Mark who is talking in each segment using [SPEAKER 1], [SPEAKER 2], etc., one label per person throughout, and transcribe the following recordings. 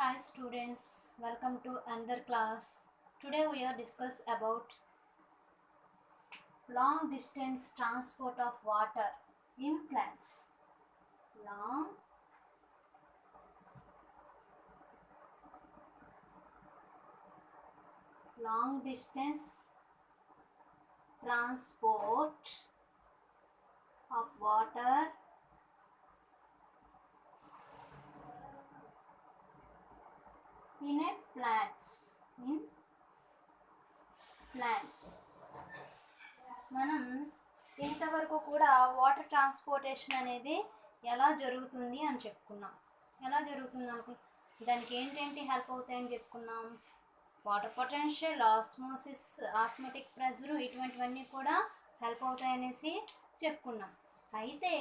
[SPEAKER 1] Hi students, welcome to another class. Today we are discuss about long distance transport of water in plants. Long distance transport of water in plants. మనం ఇంతవరకు కూడా water transportation అనేది ఎలా జరుగుతుంది అని చెప్పుకున్నాం. ఎలా జరుగుతుంది అనుకు దానికి ఏంటేంటి హెల్ప్ అవుతాయని చెప్పుకున్నాం. Water potential, osmosis, osmotic pressure ఇటువంటివన్నీ కూడా హెల్ప్ అవుతాయనేసి చెప్పుకున్నాం. అయితే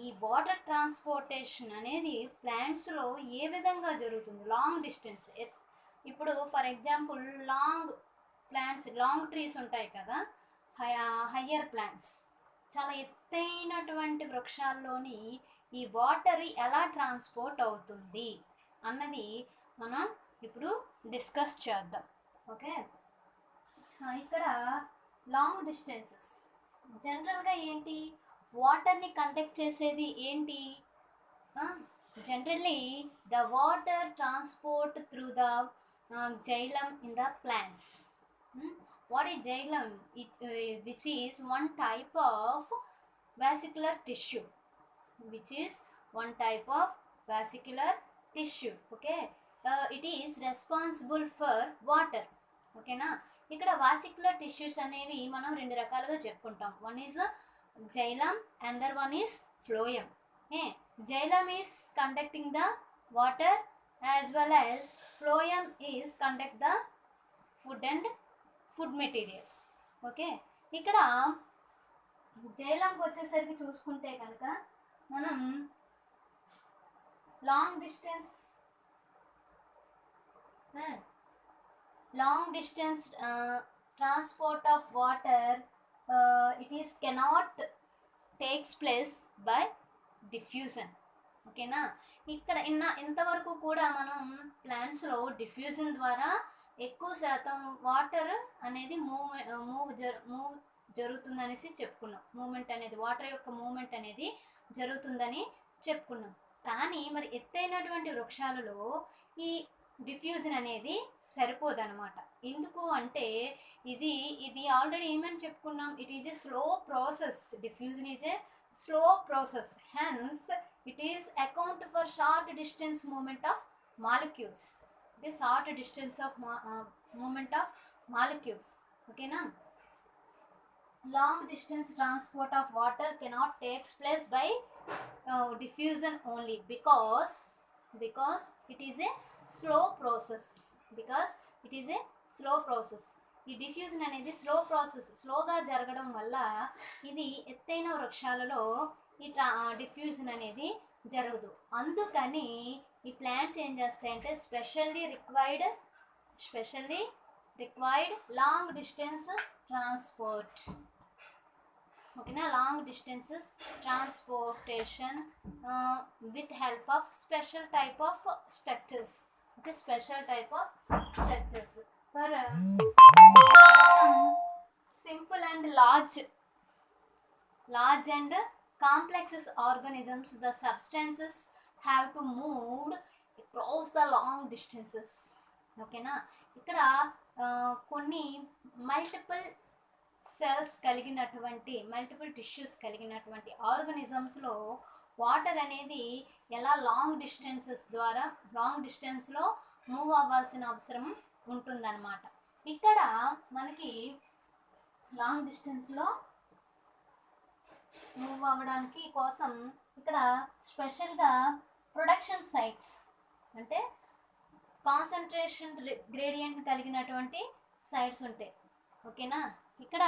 [SPEAKER 1] ఈ వాటర్ ట్రాన్స్పోర్టేషన్ అనేది ప్లాంట్స్లో ఏ విధంగా జరుగుతుంది? Long distance. ఇప్పుడు for example long plants, long trees ఉంటాయి కదా, హయ్యర్ ప్లాంట్స్, చాలా ఎత్తైనటువంటి వృక్షాల్లోని ఈ వాటర్ ఎలా ట్రాన్స్పోర్ట్ అవుతుంది అన్నది మనం ఇప్పుడు డిస్కస్ చేద్దాం. ఓకే, ఇక్కడ లాంగ్ డిస్టెన్సెస్ జనరల్గా ఏంటి, వాటర్ని కండక్ట్ చేసేది ఏంటి? Generally the water transport through the xylem in the plants. What is xylem? Which is one type of vascular tissue. Okay, it is responsible for water. ఓకేనా, ఇక్కడ వాసిక్యులర్ tissues అనేవి మనం రెండు రకాలుగా చెప్పుకుంటాం. One is xylem, another one is phloem. Xylem is conducting the water as well as phloem is conduct the food materials. Okay, ఇక్కడ జైలంకి వచ్చేసరికి చూసుకుంటే కనుక మనం long distance transport of water it is cannot takes place by diffusion. ఓకేనా, ఇక్కడ ఇంతవరకు కూడా మనం ప్లాంట్స్లో డిఫ్యూజన్ ద్వారా ఎక్కువ శాతం వాటర్ అనేది మూవ్ జరుగుతుందనేసి చెప్పుకున్నాం. మూమెంట్ అనేది, వాటర్ యొక్క మూమెంట్ అనేది జరుగుతుందని చెప్పుకున్నాం. కానీ మరి ఎత్తైనటువంటి వృక్షాలలో ఈ డిఫ్యూజన్ అనేది సరిపోదన్నమాట. ఎందుకు అంటే ఇది ఆల్రెడీ ఏమని చెప్పుకున్నాం, it is a slow process. Diffusion is a slow process, hence it is account for short distance movement of molecules. ఇది short distance of movement of molecules. ఓకేనా, long distance transport of water cannot takes place by diffusion only because it is a slow process. ఈ diffusion అనేది slow process, స్లోగా జరగడం వల్ల ఇది ఎత్తైన వృక్షాలలో ఈ డిఫ్యూజన్ అనేది జరగదు. అందుకని ఈ ప్లాంట్స్ ఏం చేస్తాయంటే specially required long distance transport. ఓకేనా, long distances transportation with help of special type of structures. Okay, special type of structures for simple and large and complex organisms, the substances have to move across the long distances. ఓకేనా, ఇక్కడ కొన్ని multiple cells కలిగినటువంటి, multiple tissues కలిగినటువంటి ఆర్గానిజమ్స్లో water అనేది ఎలా long డిస్టెన్స్లో move అవ్వాల్సిన అవసరం ఉంటుందన్నమాట. ఇక్కడ మనకి లాంగ్ డిస్టెన్స్లో మూవ్ అవ్వడానికి కోసం ఇక్కడ స్పెషల్గా ప్రొడక్షన్ సైట్స్, అంటే కాన్సన్ట్రేషన్ గ్రేడియంట్ కలిగినటువంటి సైట్స్ ఉంటాయి. ఓకేనా, ఇక్కడ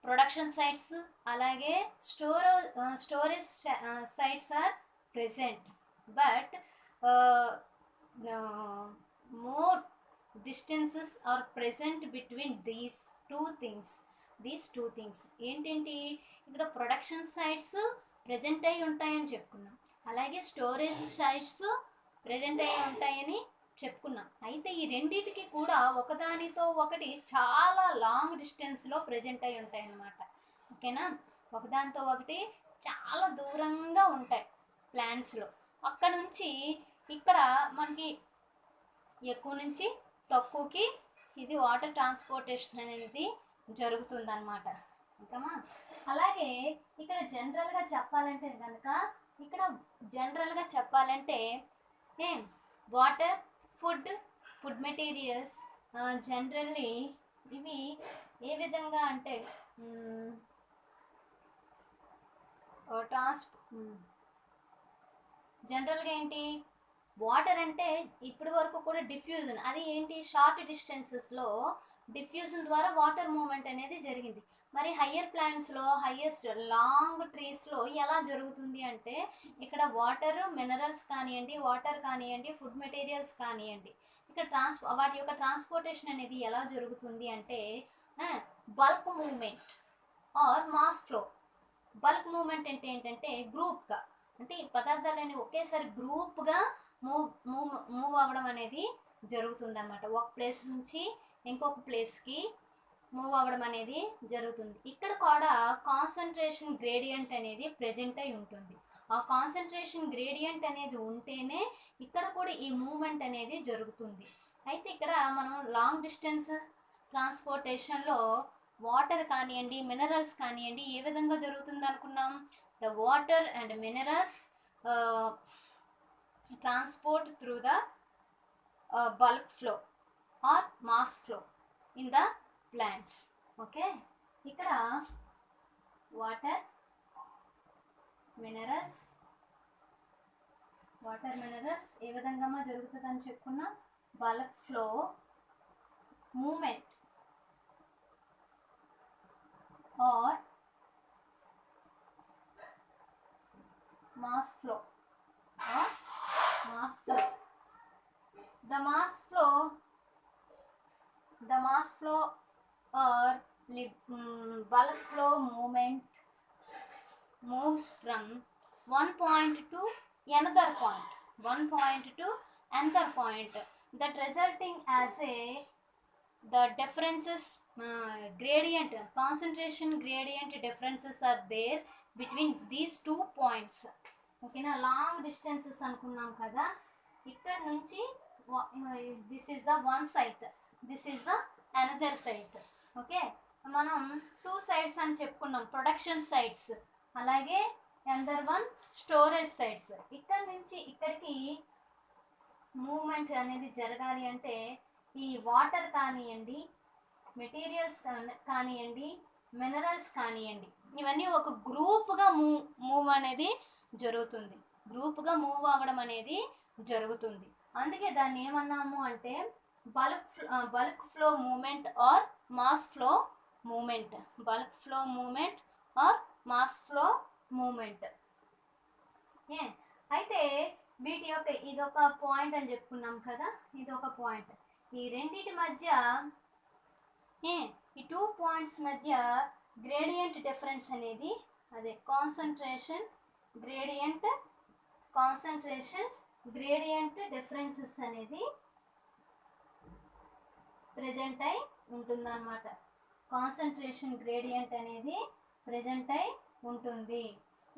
[SPEAKER 1] ప్రొడక్షన్ సైట్స్ అలాగే storage sites are present, but more distances are present between these two things. ఏంటేంటి, ఇక్కడ ప్రొడక్షన్ సైట్స్ ప్రెసెంట్ అయి ఉంటాయని చెప్పుకున్నాం, అలాగే స్టోరేజ్ సైట్స్ ప్రజెంట్ అయ్యి ఉంటాయని చెప్పుకున్నాం. అయితే ఈ రెండిటికి కూడా ఒకదానితో ఒకటి చాలా లాంగ్ డిస్టెన్స్లో ప్రజెంట్ అయి ఉంటాయి అన్నమాట. ఓకేనా, ఒకదానితో ఒకటి చాలా దూరంగా ఉంటాయి ప్లాంట్స్లో. అక్కడ నుంచి ఇక్కడ మనకి ఎక్కువ నుంచి తక్కువకి ఇది వాటర్ ట్రాన్స్పోర్టేషన్ అనేది జరుగుతుందన్నమాట. ఓకేమా. అలాగే ఇక్కడ జనరల్గా చెప్పాలంటే కనుక ఇక్కడ జనరల్గా చెప్పాలంటే వాటర్, ఫుడ్ మెటీరియల్స్ జనరల్లీ ఇవి ఏ విధంగా అంటే జనరల్గా ఏంటి, వాటర్ అంటే ఇప్పటి వరకు కూడా డిఫ్యూజన్, అది ఏంటి షార్ట్ డిస్టెన్సెస్లో డిఫ్యూజన్ ద్వారా వాటర్ మూమెంట్ అనేది జరిగింది. మరి హయ్యర్ ప్లాంట్స్లో హయ్యెస్ట్ లాంగ్ ట్రీస్లో ఎలా జరుగుతుంది అంటే ఇక్కడ వాటర్ మినరల్స్ కానివ్వండి, వాటర్ కానివ్వండి, ఫుడ్ మెటీరియల్స్ కానివ్వండి, ఇక్కడ వాటి యొక్క ట్రాన్స్పోర్టేషన్ అనేది ఎలా జరుగుతుంది అంటే bulk movement or mass flow. Bulk movement అంటే ఏంటంటే గ్రూప్గా, అంటే ఈ పదార్థాలన్నీ ఒకేసారి గ్రూప్గా మూవ్ అవ్వడం అనేది జరుగుతుందన్నమాట. ఒక ప్లేస్ నుంచి ఇంకొక ప్లేస్కి మూవ్ అవ్వడం అనేది జరుగుతుంది. ఇక్కడ కూడా కాన్సన్ట్రేషన్ గ్రేడియంట్ అనేది ప్రెజెంట్ అయి ఉంటుంది. ఆ కాన్సన్ట్రేషన్ గ్రేడియంట్ అనేది ఉంటేనే ఇక్కడ కూడా ఈ మూమెంట్ అనేది జరుగుతుంది. అయితే ఇక్కడ మనం లాంగ్ డిస్టెన్స్ ట్రాన్స్పోర్టేషన్లో వాటర్ కానివ్వండి, మినరల్స్ కానివ్వండి ఏ విధంగా జరుగుతుంది అనుకున్నాం. The water and minerals transport through the bulk flow or mass flow in the plants. Okay, ఇక్కడ వాటర్ మినరల్స్ ఏ విధంగా జరుగుతుందని చెప్పుకున్నాం. Bulk flow movement or mass flow the mass flow or bulk flow movement moves from one point to another point that resulting as the differences gradient, concentration gradient differences are there between these 2 points. ఓకేనా, long distances అనుకున్నాం కదా. ఇక్కడ నుంచి this is the one site, this is the another site. Okay, మనం 2 sites అని చెప్పుకున్నాం, production sites, అలాగే another one storage sites. ఇక్కడ నుంచి ఇక్కడికి మూమెంట్ అనేది జరగాలి అంటే ఈ వాటర్ కానివ్వండి, మెటీరియల్స్ కానివ్వండి, మినరల్స్ కానివ్వండి, ఇవన్నీ ఒక గ్రూప్గా మూవ్ అనేది జరుగుతుంది. గ్రూప్గా మూవ్ అవ్వడం అనేది జరుగుతుంది. అందుకే దాన్ని ఏమన్నాము అంటే bulk flow movement or mass flow movement. Bulk flow movement or mass flow movement. అయితే వీటి యొక్క ఇదొక పాయింట్ అని చెప్పుకున్నాం కదా, ఇదొక పాయింట్. ఈ రెండింటి మధ్య ఈ 2 పాయింట్స్ మధ్య గ్రేడియంట్ డిఫరెన్స్ అనేది అదే కాన్సన్ట్రేషన్ గ్రేడియంట్ డిఫరెన్సెస్ అనేది ప్రెజెంట్ అయి ఉంటుందన్నమాట. కాన్సన్ట్రేషన్ గ్రేడియంట్ అనేది ప్రెజెంట్ అయి ఉంటుంది.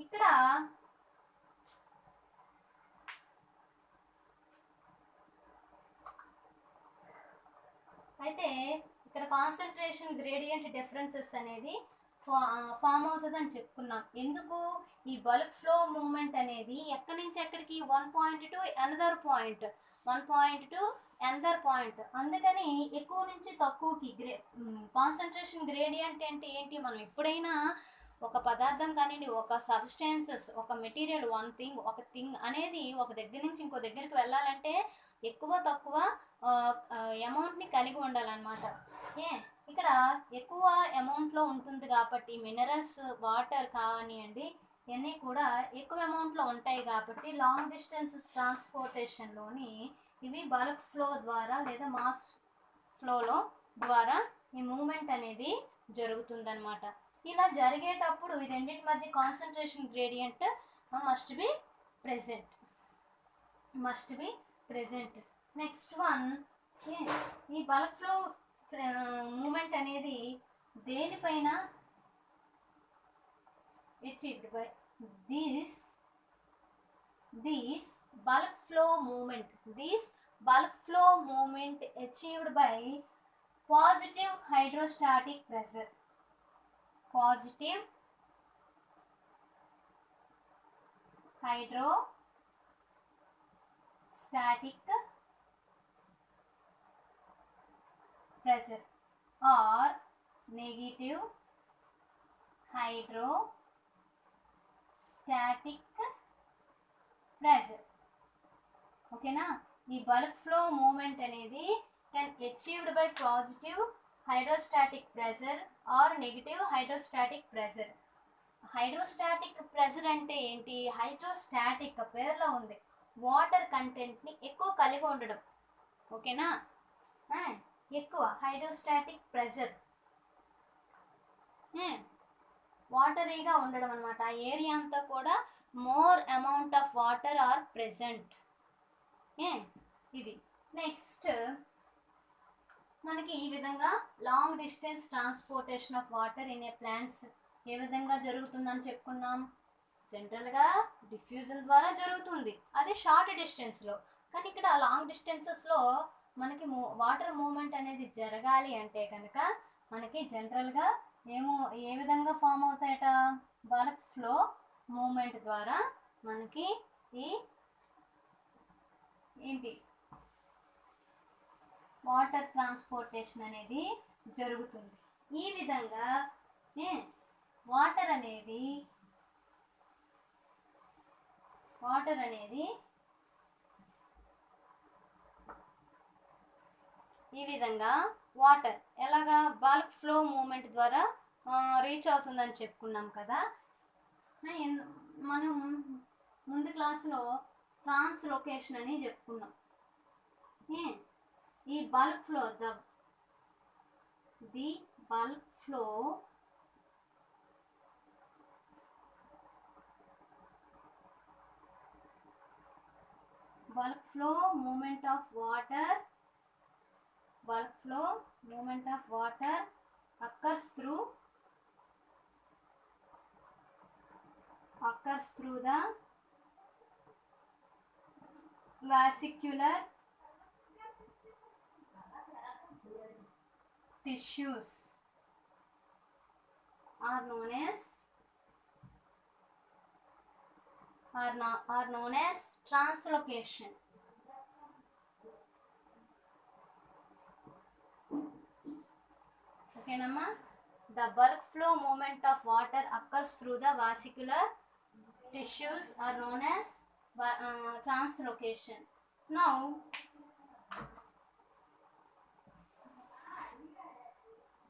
[SPEAKER 1] ఇక్కడ అయితే ఇక్కడ కాన్సన్ట్రేషన్ గ్రేడియంట్ డిఫరెన్సెస్ అనేది ఫామ్ అవుతుందని చెప్పుకున్నాం. ఎందుకు, ఈ బల్క్ ఫ్లో మూమెంట్ అనేది ఎక్కడి నుంచి ఎక్కడికి 1 point to another point, 1 point to another point. అందుకని ఎక్కువ నుంచి తక్కువకి కాన్సన్ట్రేషన్ గ్రేడియంట్ అంటే ఏంటి, మనం ఎప్పుడైనా ఒక పదార్థం కానీ ఒక సబ్స్టెన్సెస్, ఒక మెటీరియల్, ఒక థింగ్ అనేది ఒక దగ్గర నుంచి ఇంకో దగ్గరికి వెళ్ళాలంటే ఎక్కువ తక్కువ అమౌంట్ని కలిగి ఉండాలన్నమాట. ఇక్కడ ఎక్కువ అమౌంట్లో ఉంటుంది కాబట్టి మినరల్స్, వాటర్ కానివ్వండి ఇవన్నీ కూడా ఎక్కువ అమౌంట్లో ఉంటాయి కాబట్టి లాంగ్ డిస్టెన్సెస్ ట్రాన్స్పోర్టేషన్లోని ఇవి బల్క్ ఫ్లో ద్వారా లేదా మాస్ ఫ్లోలో ద్వారా ఈ మూమెంట్ అనేది జరుగుతుందన్నమాట. ఇలా జరిగేటప్పుడు ఈ రెండింటి మధ్య concentration gradient must be present. Next one, ఈ బల్క్ ఫ్లో మూమెంట్ అనేది దేనిపైన achieved by these bulk flow movement achieved by positive hydrostatic pressure. Positive hydrostatic pressure or negative hydrostatic pressure. ఓకేనా? ఈ బల్క్ ఫ్లో మూమెంట్ అనేది can achieved by positive hydrostatic pressure or negative hydrostatic pressure. Hydrostatic pressure అంటే ఏంటి? Hydrostatic పేరులో ఉంది, water కంటెంట్ని ఎక్కువ కలిగి ఉండడం. ఓకేనా? ఎక్కువ హైడ్రోస్టాటిక్ ప్రెజర్ వాటరీగా ఉండడం అనమాట. ఆ ఏరియా అంతా కూడా more amount of water are present. ఇది నెక్స్ట్ మనకి ఈ విధంగా long distance transportation of water in a plants ఏ విధంగా జరుగుతుందని చెప్పుకున్నాం. జనరల్గా డిఫ్యూజన్ ద్వారా జరుగుతుంది, అది షార్ట్ డిస్టెన్స్లో. కానీ ఇక్కడ లాంగ్ డిస్టెన్సెస్లో మనకి వాటర్ మూమెంట్ అనేది జరగాలి అంటే కనుక మనకి జనరల్గా ఏ విధంగా ఫామ్ అవుతాయట? బల్క్ ఫ్లో మూమెంట్ ద్వారా మనకి ఈ వాటర్ ట్రాన్స్పోర్టేషన్ అనేది జరుగుతుంది. ఈ విధంగా వాటర్ అనేది ఈ విధంగా వాటర్ ఎలాగా బల్క్ ఫ్లో మూమెంట్ ద్వారా రీచ్ అవుతుందని చెప్పుకున్నాం కదా. మనం ముందు క్లాసులో ట్రాన్స్లోకేషన్ అని చెప్పుకున్నాం. ఈ bulk flow movement of water occurs through the vascular tissues are known as translocation. ఓకేనమ్మా? The bulk flow movement of water occurs through the vascular tissues are known as translocation. Now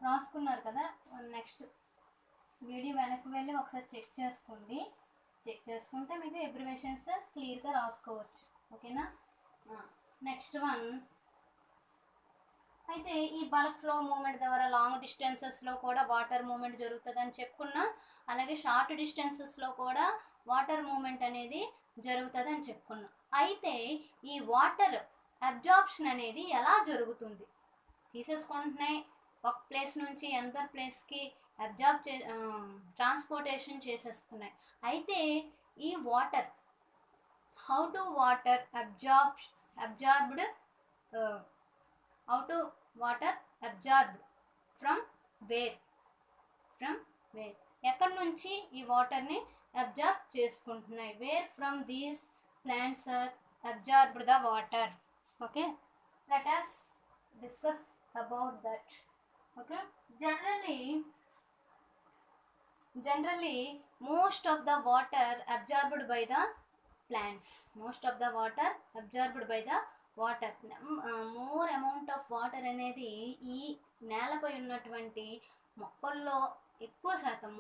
[SPEAKER 1] రాసుకున్నారు కదా, next video వెనక్కి వెళ్ళి ఒకసారి check చేసుకుంటే మీకు abbreviations క్లియర్గా రాసుకోవచ్చు. ఓకేనా? నెక్స్ట్ వన్ అయితే ఈ బల్క్ ఫ్లో మూమెంట్ ద్వారా లాంగ్ డిస్టెన్సెస్లో కూడా వాటర్ మూమెంట్ జరుగుతుందని చెప్పుకున్నాం. అలాగే షార్ట్ డిస్టెన్సెస్లో కూడా వాటర్ మూమెంట్ అనేది జరుగుతుందని చెప్పుకున్నాం. అయితే ఈ వాటర్ అబ్జార్ప్షన్ అనేది ఎలా జరుగుతుంది? తీసేసుకుంటున్నాయి, ఒక ప్లేస్ నుంచి అదర్ ప్లేస్కి ట్రాన్స్పోర్టేషన్ చేసేస్తున్నాయి. అయితే ఈ water how to water absorbed from where ఎక్కడి నుంచి ఈ వాటర్ని అబ్జార్బ్ చేసుకుంటున్నాయి? Where from these plants are absorbed the water. Okay, let us discuss about that. Okay, generally most of the water absorbed by the plants, more amount of water అనేది ఈ నేలపై ఉన్నటువంటి మొక్కల్లో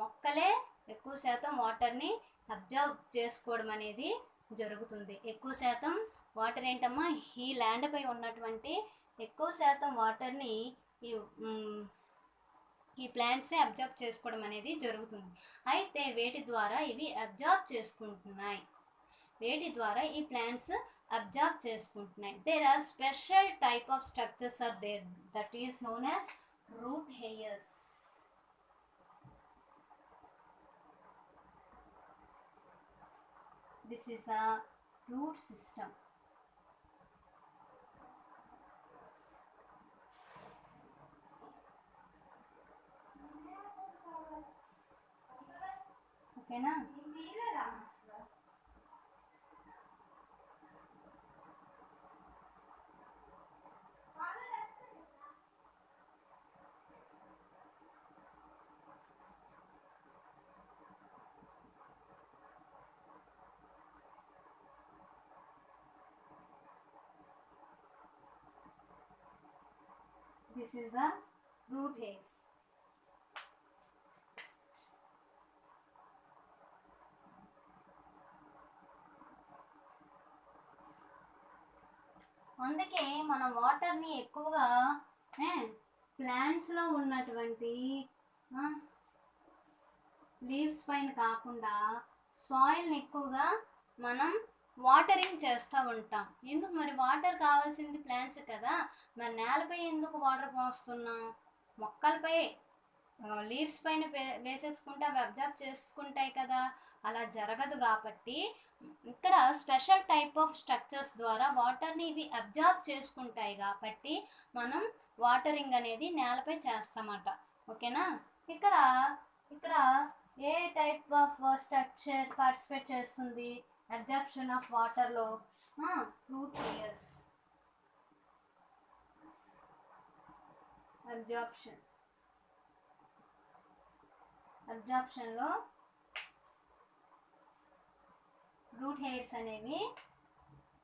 [SPEAKER 1] మొక్కలే ఎక్కువ శాతం వాటర్ని అబ్జర్వ్ చేసుకోవడం అనేది జరుగుతుంది. ఎక్కువ శాతం వాటర్ ఏంటమ్మా? ఈ ల్యాండ్పై ఉన్నటువంటి ఎక్కువ శాతం వాటర్ని ఈ ప్లాంట్సే అబ్జర్వ్ చేసుకోవడం అనేది జరుగుతుంది. అయితే వేటి ద్వారా ఇవి అబ్జర్వ్ చేసుకుంటున్నాయి? వేటి ద్వారా ఈ ప్లాంట్స్ అబ్జార్బ్ చేసుకుంటున్నాయి. There are special type of structures are there that is known as root hairs. This is the root system. ఓకేనా? This is the root hairs. అందుకే మనం వాటర్ని ఎక్కువగా ప్లాంట్స్లో ఉన్నటువంటి లీవ్స్ పైన కాకుండా సాయిల్ని ఎక్కువగా మనం వాటరింగ్ చేస్తూ ఉంటాం. ఎందుకు మరి? వాటర్ కావాల్సింది ప్లాంట్స్ కదా, మరి నేలపై ఎందుకు వాటర్ పోస్తున్నాం? మొక్కలపై లీవ్స్ పైన వేసేసుకుంటే అవి అబ్జర్వ్ చేసుకుంటాయి కదా, అలా జరగదు. కాబట్టి ఇక్కడ స్పెషల్ టైప్ ఆఫ్ స్ట్రక్చర్స్ ద్వారా వాటర్ని ఇవి అబ్జర్వ్ చేసుకుంటాయి కాబట్టి మనం వాటరింగ్ అనేది నేలపై చేస్తామట. ఓకేనా? ఇక్కడ ఇక్కడ ఏ టైప్ ఆఫ్ స్ట్రక్చర్ పార్టిసిపేట్ చేస్తుంది అబ్జర్ప్షన్ ఆఫ్ వాటర్లో? Root hairs. అబ్జార్ప్షన్లో రూట్ హెయిర్స్ అనేవి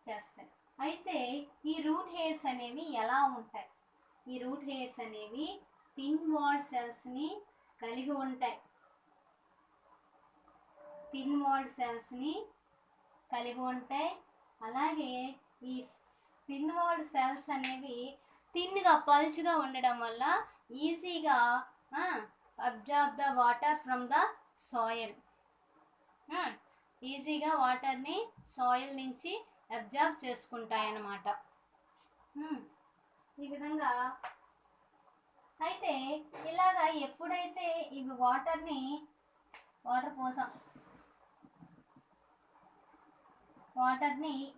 [SPEAKER 1] చేస్తాయి. అయితే ఈ రూట్ హెయిర్స్ అనేవి ఎలా ఉంటాయి? ఈ రూట్ హెయిర్స్ అనేవి థిన్ వాల్డ్ సెల్స్ని కలిగి ఉంటాయి. థిన్ వాల్డ్ సెల్స్ని కలిగి ఉంటాయి. అలాగే ఈ థిన్ వాల్డ్ సెల్స్ అనేవి థిన్గా పల్చగా ఉండడం వల్ల ఈజీగా absorb the water from the soil. ఈజీగా వాటర్ని సాయిల్ నుంచి అబ్జర్బ్ చేసుకుంటాయన్నమాట. ఈ విధంగా అయితే ఇలాగా ఎప్పుడైతే ఇవి వాటర్ని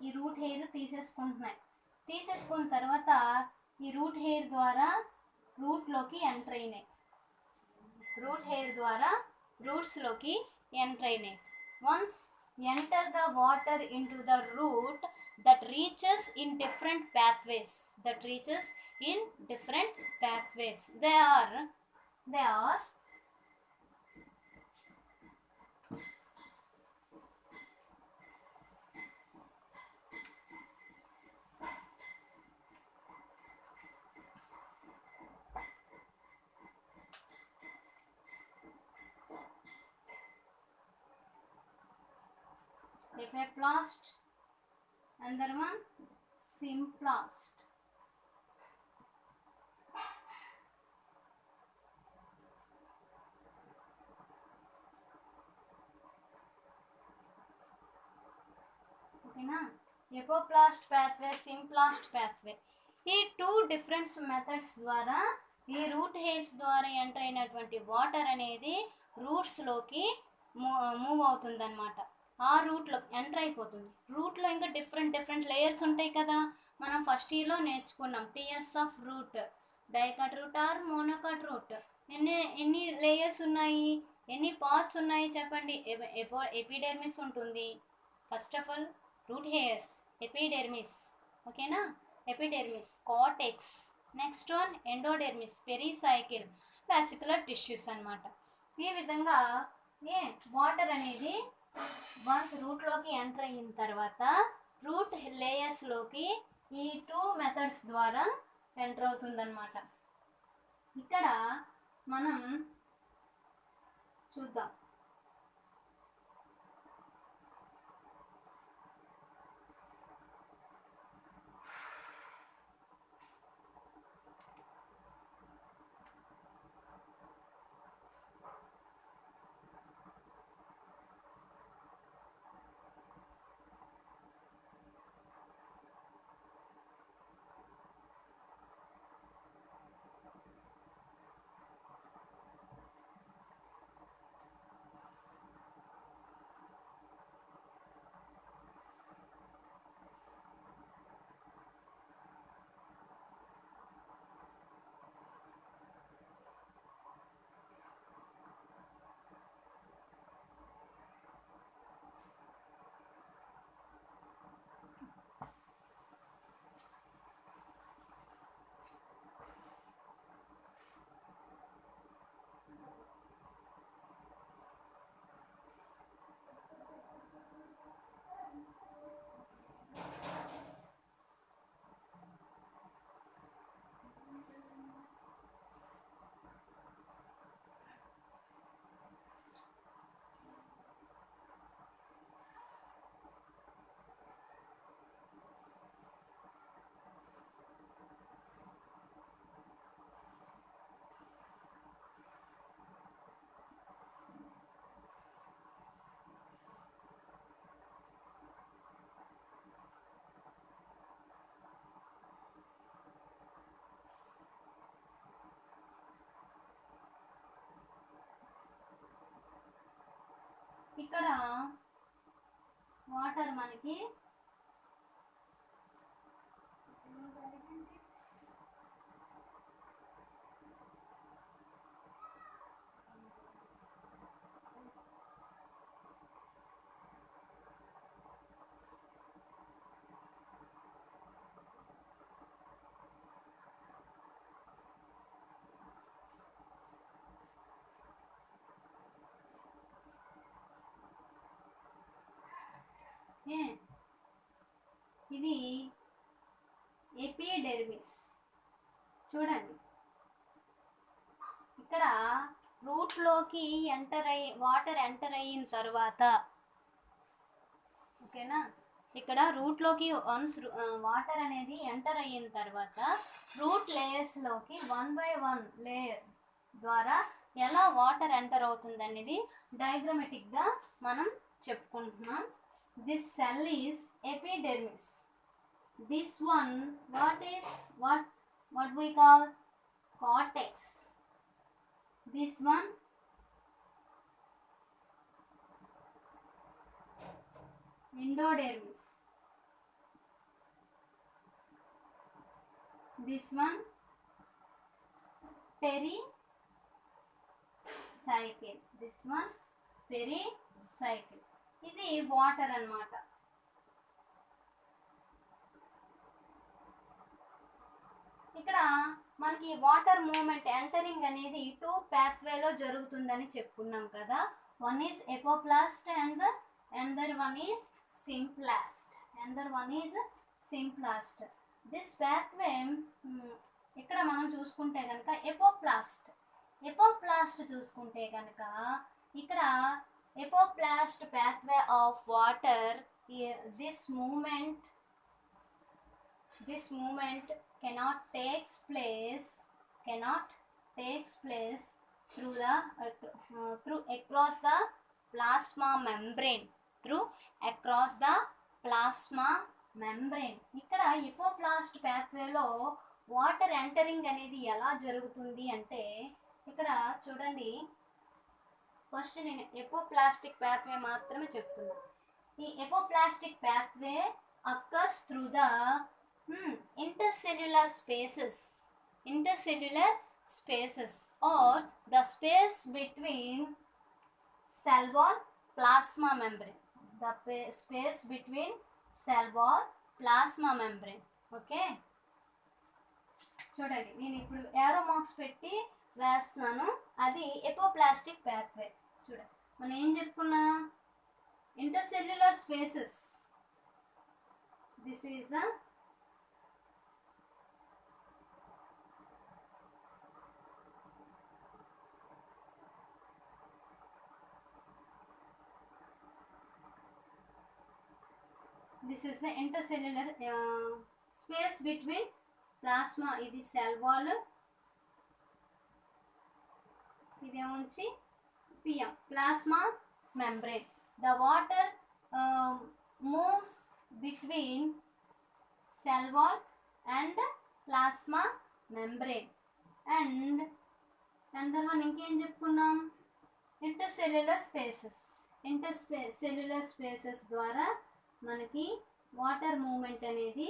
[SPEAKER 1] ఈ రూట్ హెయిర్ తీసేసుకున్న తర్వాత ఈ రూట్ హెయిర్ ద్వారా రూట్లోకి ఎంటర్ అయినాయి. రూట్ హెయిర్ ద్వారా రూట్స్లోకి ఎంటర్ అయినాయి. Once enter the water into the root that reaches in different pathways. They are Epiplast, another one Symplast. ఓకేనా? ఎపోప్లాస్ట్ పాత్వే, సింప్లాస్ట్ పాత్వే, ఈ 2 డిఫరెంట్ మెథడ్స్ ద్వారా ఈ రూట్ హెయిర్స్ ద్వారా enter అయినటువంటి water అనేది రూట్స్లోకి move అవుతుంది అన్నమాట. ఆ రూట్లో ఎంటర్ అయిపోతుంది. రూట్లో ఇంకా డిఫరెంట్ లేయర్స్ ఉంటాయి కదా, మనం ఫస్ట్ ఇయర్లో నేర్చుకున్నాం. TS of root, dicot root or monocot root. ఎన్ని లేయర్స్ ఉన్నాయి, ఎన్ని పార్ట్స్ ఉన్నాయి చెప్పండి. ఎపిడెర్మిస్ ఉంటుంది. First of all root hairs, epidermis. ఓకేనా? Epidermis, cortex, next one endodermis, pericycle, vascular tissues అన్నమాట. ఈ విధంగా వాటర్ అనేది వన్స్ రూట్లోకి ఎంటర్ అయిన తర్వాత రూట్ లేయర్స్లోకి ఈ 2 మెథడ్స్ ద్వారా ఎంటర్ అవుతుందన్నమాట. ఇక్కడ మనం చూద్దాం. ఇక్కడ వాటర్ మనకి ఇది ఎపిడెర్మిస్. చూడండి ఇక్కడ రూట్లోకి వాటర్ ఎంటర్ అయిన తర్వాత, ఓకేనా, ఇక్కడ రూట్లోకి వన్స్ వాటర్ అనేది ఎంటర్ అయిన తర్వాత రూట్ లేయర్స్లోకి 1 by 1 లేయర్ ద్వారా ఎలా వాటర్ ఎంటర్ అవుతుంది అనేది డయాగ్రమెటిక్గా మనం చెప్పుకుంటున్నాం. This cell is epidermis. This one what we call cortex. This one endodermis. This one pericycle. This one pericycle. ఇది వాటర్ అన్నమాట. ఇక్కడ మనకి వాటర్ మూమెంట్ ఎంటరింగ్ అనేది 2 pathwayలో జరుగుతుందని చెప్పుకున్నాం కదా. One is apoplast and another one is symplast. This pathway ఇక్కడ మనం చూసుకుంటే కనుక ఎపోప్లాస్ట్ చూసుకుంటే కనుక ఇక్కడ apoplast pathway of water, this movement cannot takes place through across the plasma membrane. ఇక్కడ ఎపోప్లాస్ట్ pathwayలో వాటర్ ఎంటరింగ్ అనేది ఎలా జరుగుతుంది అంటే, ఇక్కడ చూడండి, ఫస్ట్ నేను ఎపోప్లాస్టిక్ pathway మాత్రమే చెప్తున్నాను. ఈ ఎపోప్లాస్టిక్ pathway occurs through the intercellular spaces or the space between cell wall plasma membrane. Okay, చూడండి నేను ఇప్పుడు ఏరో మార్క్స్ పెట్టి వేస్తున్నాను. అది ఎపోప్లాస్టిక్ pathway. చూడండి మనం ఏం చెప్పుకున్నా, intercellular spaces. This is the intercellular space between plasma. ఇది సెల్ వాల్, ఇది ఉంచి PM plasma membrane. The water moves between cell wall and plasma membrane. And another one ఇంకేం చెప్పుకున్నాం, ఇంటర్సెల్యులర్ స్పేసెస్ ద్వారా మనకి వాటర్ మూమెంట్ అనేది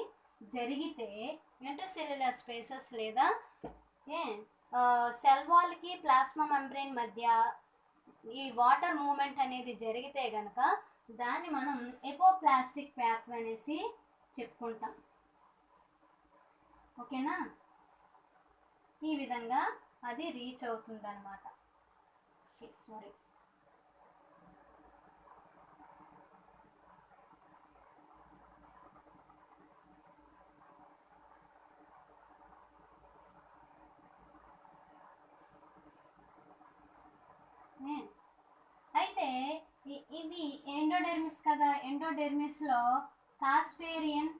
[SPEAKER 1] జరిగితే, ఇంటర్సెల్యులర్ స్పేసెస్ లేదా సెల్ వాల్కి ప్లాస్మా మెంబ్రెయిన్ మధ్య ఈ వాటర్ మూమెంట్ అనేది జరిగితే కనుక దాన్ని మనం ఎపోప్లాస్టిక్ pathway అనేసి చెప్పుకుంటాం. ఓకేనా, ఈ విధంగా అది రీచ్ అవుతుంది అన్నమాట. సారీ, అయితే ఇవి ఎండోడెర్మిస్ కదా. ఎండోడెర్మిస్లో కాస్పేరియన్,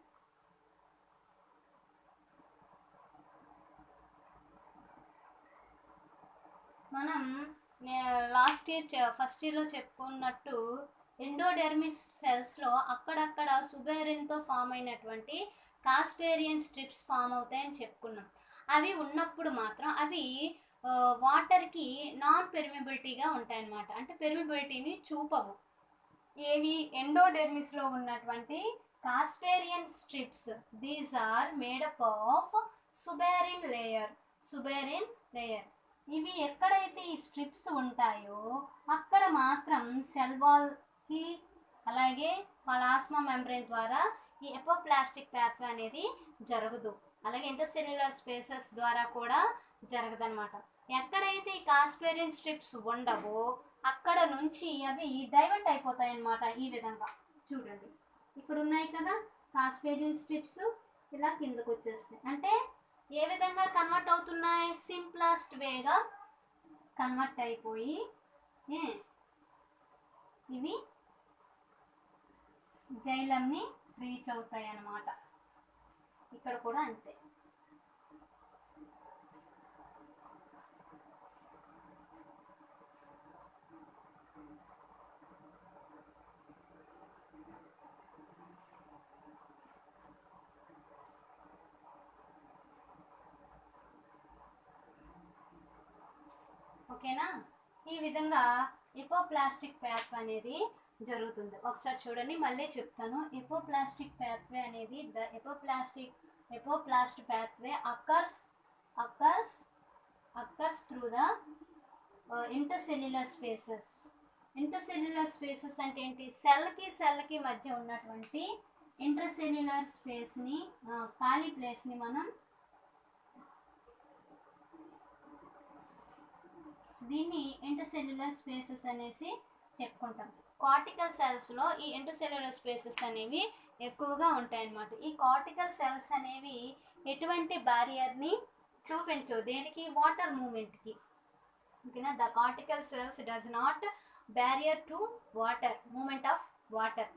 [SPEAKER 1] మనం ఫస్ట్ ఇయర్లో చెప్పుకున్నట్టు ఎండోడెర్మిస్ సెల్స్లో అక్కడక్కడ సుబెరిన్తో ఫామ్ అయినటువంటి కాస్పేరియన్ స్ట్రిప్స్ ఫామ్ అవుతాయని చెప్పుకున్నాం. అవి ఉన్నప్పుడు మాత్రం అవి వాటర్కి నాన్ పెర్మిబిలిటీగా ఉంటాయన్నమాట. అంటే పెర్మిబిలిటీని చూపవు. ఏవి ఎండోడెర్మిస్లో ఉన్నటువంటి Casparian strips. These are made up of suberin layer. Suberin layer. ఇవి ఎక్కడైతే ఈ స్ట్రిప్స్ ఉంటాయో అక్కడ మాత్రం సెల్ వాల్కి అలాగే ప్లాస్మా మెంబ్రేన్ ద్వారా ఈ ఎపోప్లాస్టిక్ పాత్వే అనేది జరగదు. అలాగే ఇంటర్సెల్యులర్ స్పేసెస్ ద్వారా కూడా జరగదన్నమాట. ఎక్కడైతే ఈ కాస్పేరియన్ స్ట్రిప్స్ ఉండవో అక్కడ నుంచి అవి డైవర్ట్ అయిపోతాయి అన్నమాట. ఈ విధంగా చూడండి, ఇక్కడ ఉన్నాయి కదా కాస్పేరియన్ స్ట్రిప్స్, ఇలా కిందకు వచ్చేస్తాయి. అంటే ఏ విధంగా కన్వర్ట్ అవుతున్నాయి? సింప్లెస్ట్ వేగా కన్వర్ట్ అయిపోయి ఇవి జైలంని రీచ్ అవుతాయి అన్నమాట. ఇక్కడ కూడా అంతే. ఓకేనా? ఈ విధంగా ఎపోప్లాస్టిక్ పాత్వే అనేది జరుగుతుంది. ఒకసారి చూడండి, మళ్ళీ చెప్తాను. ఎపోప్లాస్టిక్ పాత్వే అనేది the apoplast pathway occurs through the intercellular spaces. Intercellular spaces అంటే ఏంటి? సెల్కి మధ్య ఉన్నటువంటి ఇంటర్సెల్యులర్ స్పేస్ని, ఖాళీ ప్లేస్ని మనం దీన్ని ఇంటర్సెల్యులర్ స్పేసెస్ అనేసి చెప్పుకుంటాం. కార్టికల్ సెల్స్లో ఈ ఇంటర్సెల్యులర్ స్పేసెస్ అనేవి ఎక్కువగా ఉంటాయన్నమాట. ఈ కార్టికల్ సెల్స్ అనేవి ఎటువంటి బ్యారియర్ని చూపించవు. దేనికి? వాటర్ మూమెంట్కి. ఓకేనా? The cortical cells does not barrier to water, movement of water.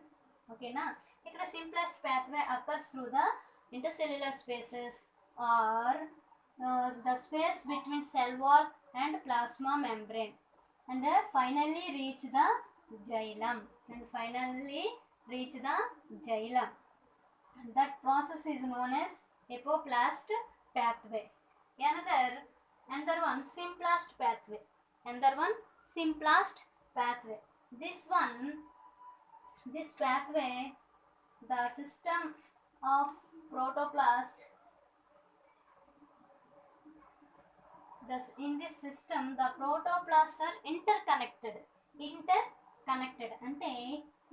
[SPEAKER 1] ఓకేనా? ఇక్కడ simplest pathway occurs through the intercellular spaces or the space between cell wall and plasma membrane and finally reach the xylem. That process is known as epoplast pathway. Another one simplest pathway. This pathway, the system of protoplast. In this system the protoplasts are interconnected. అంటే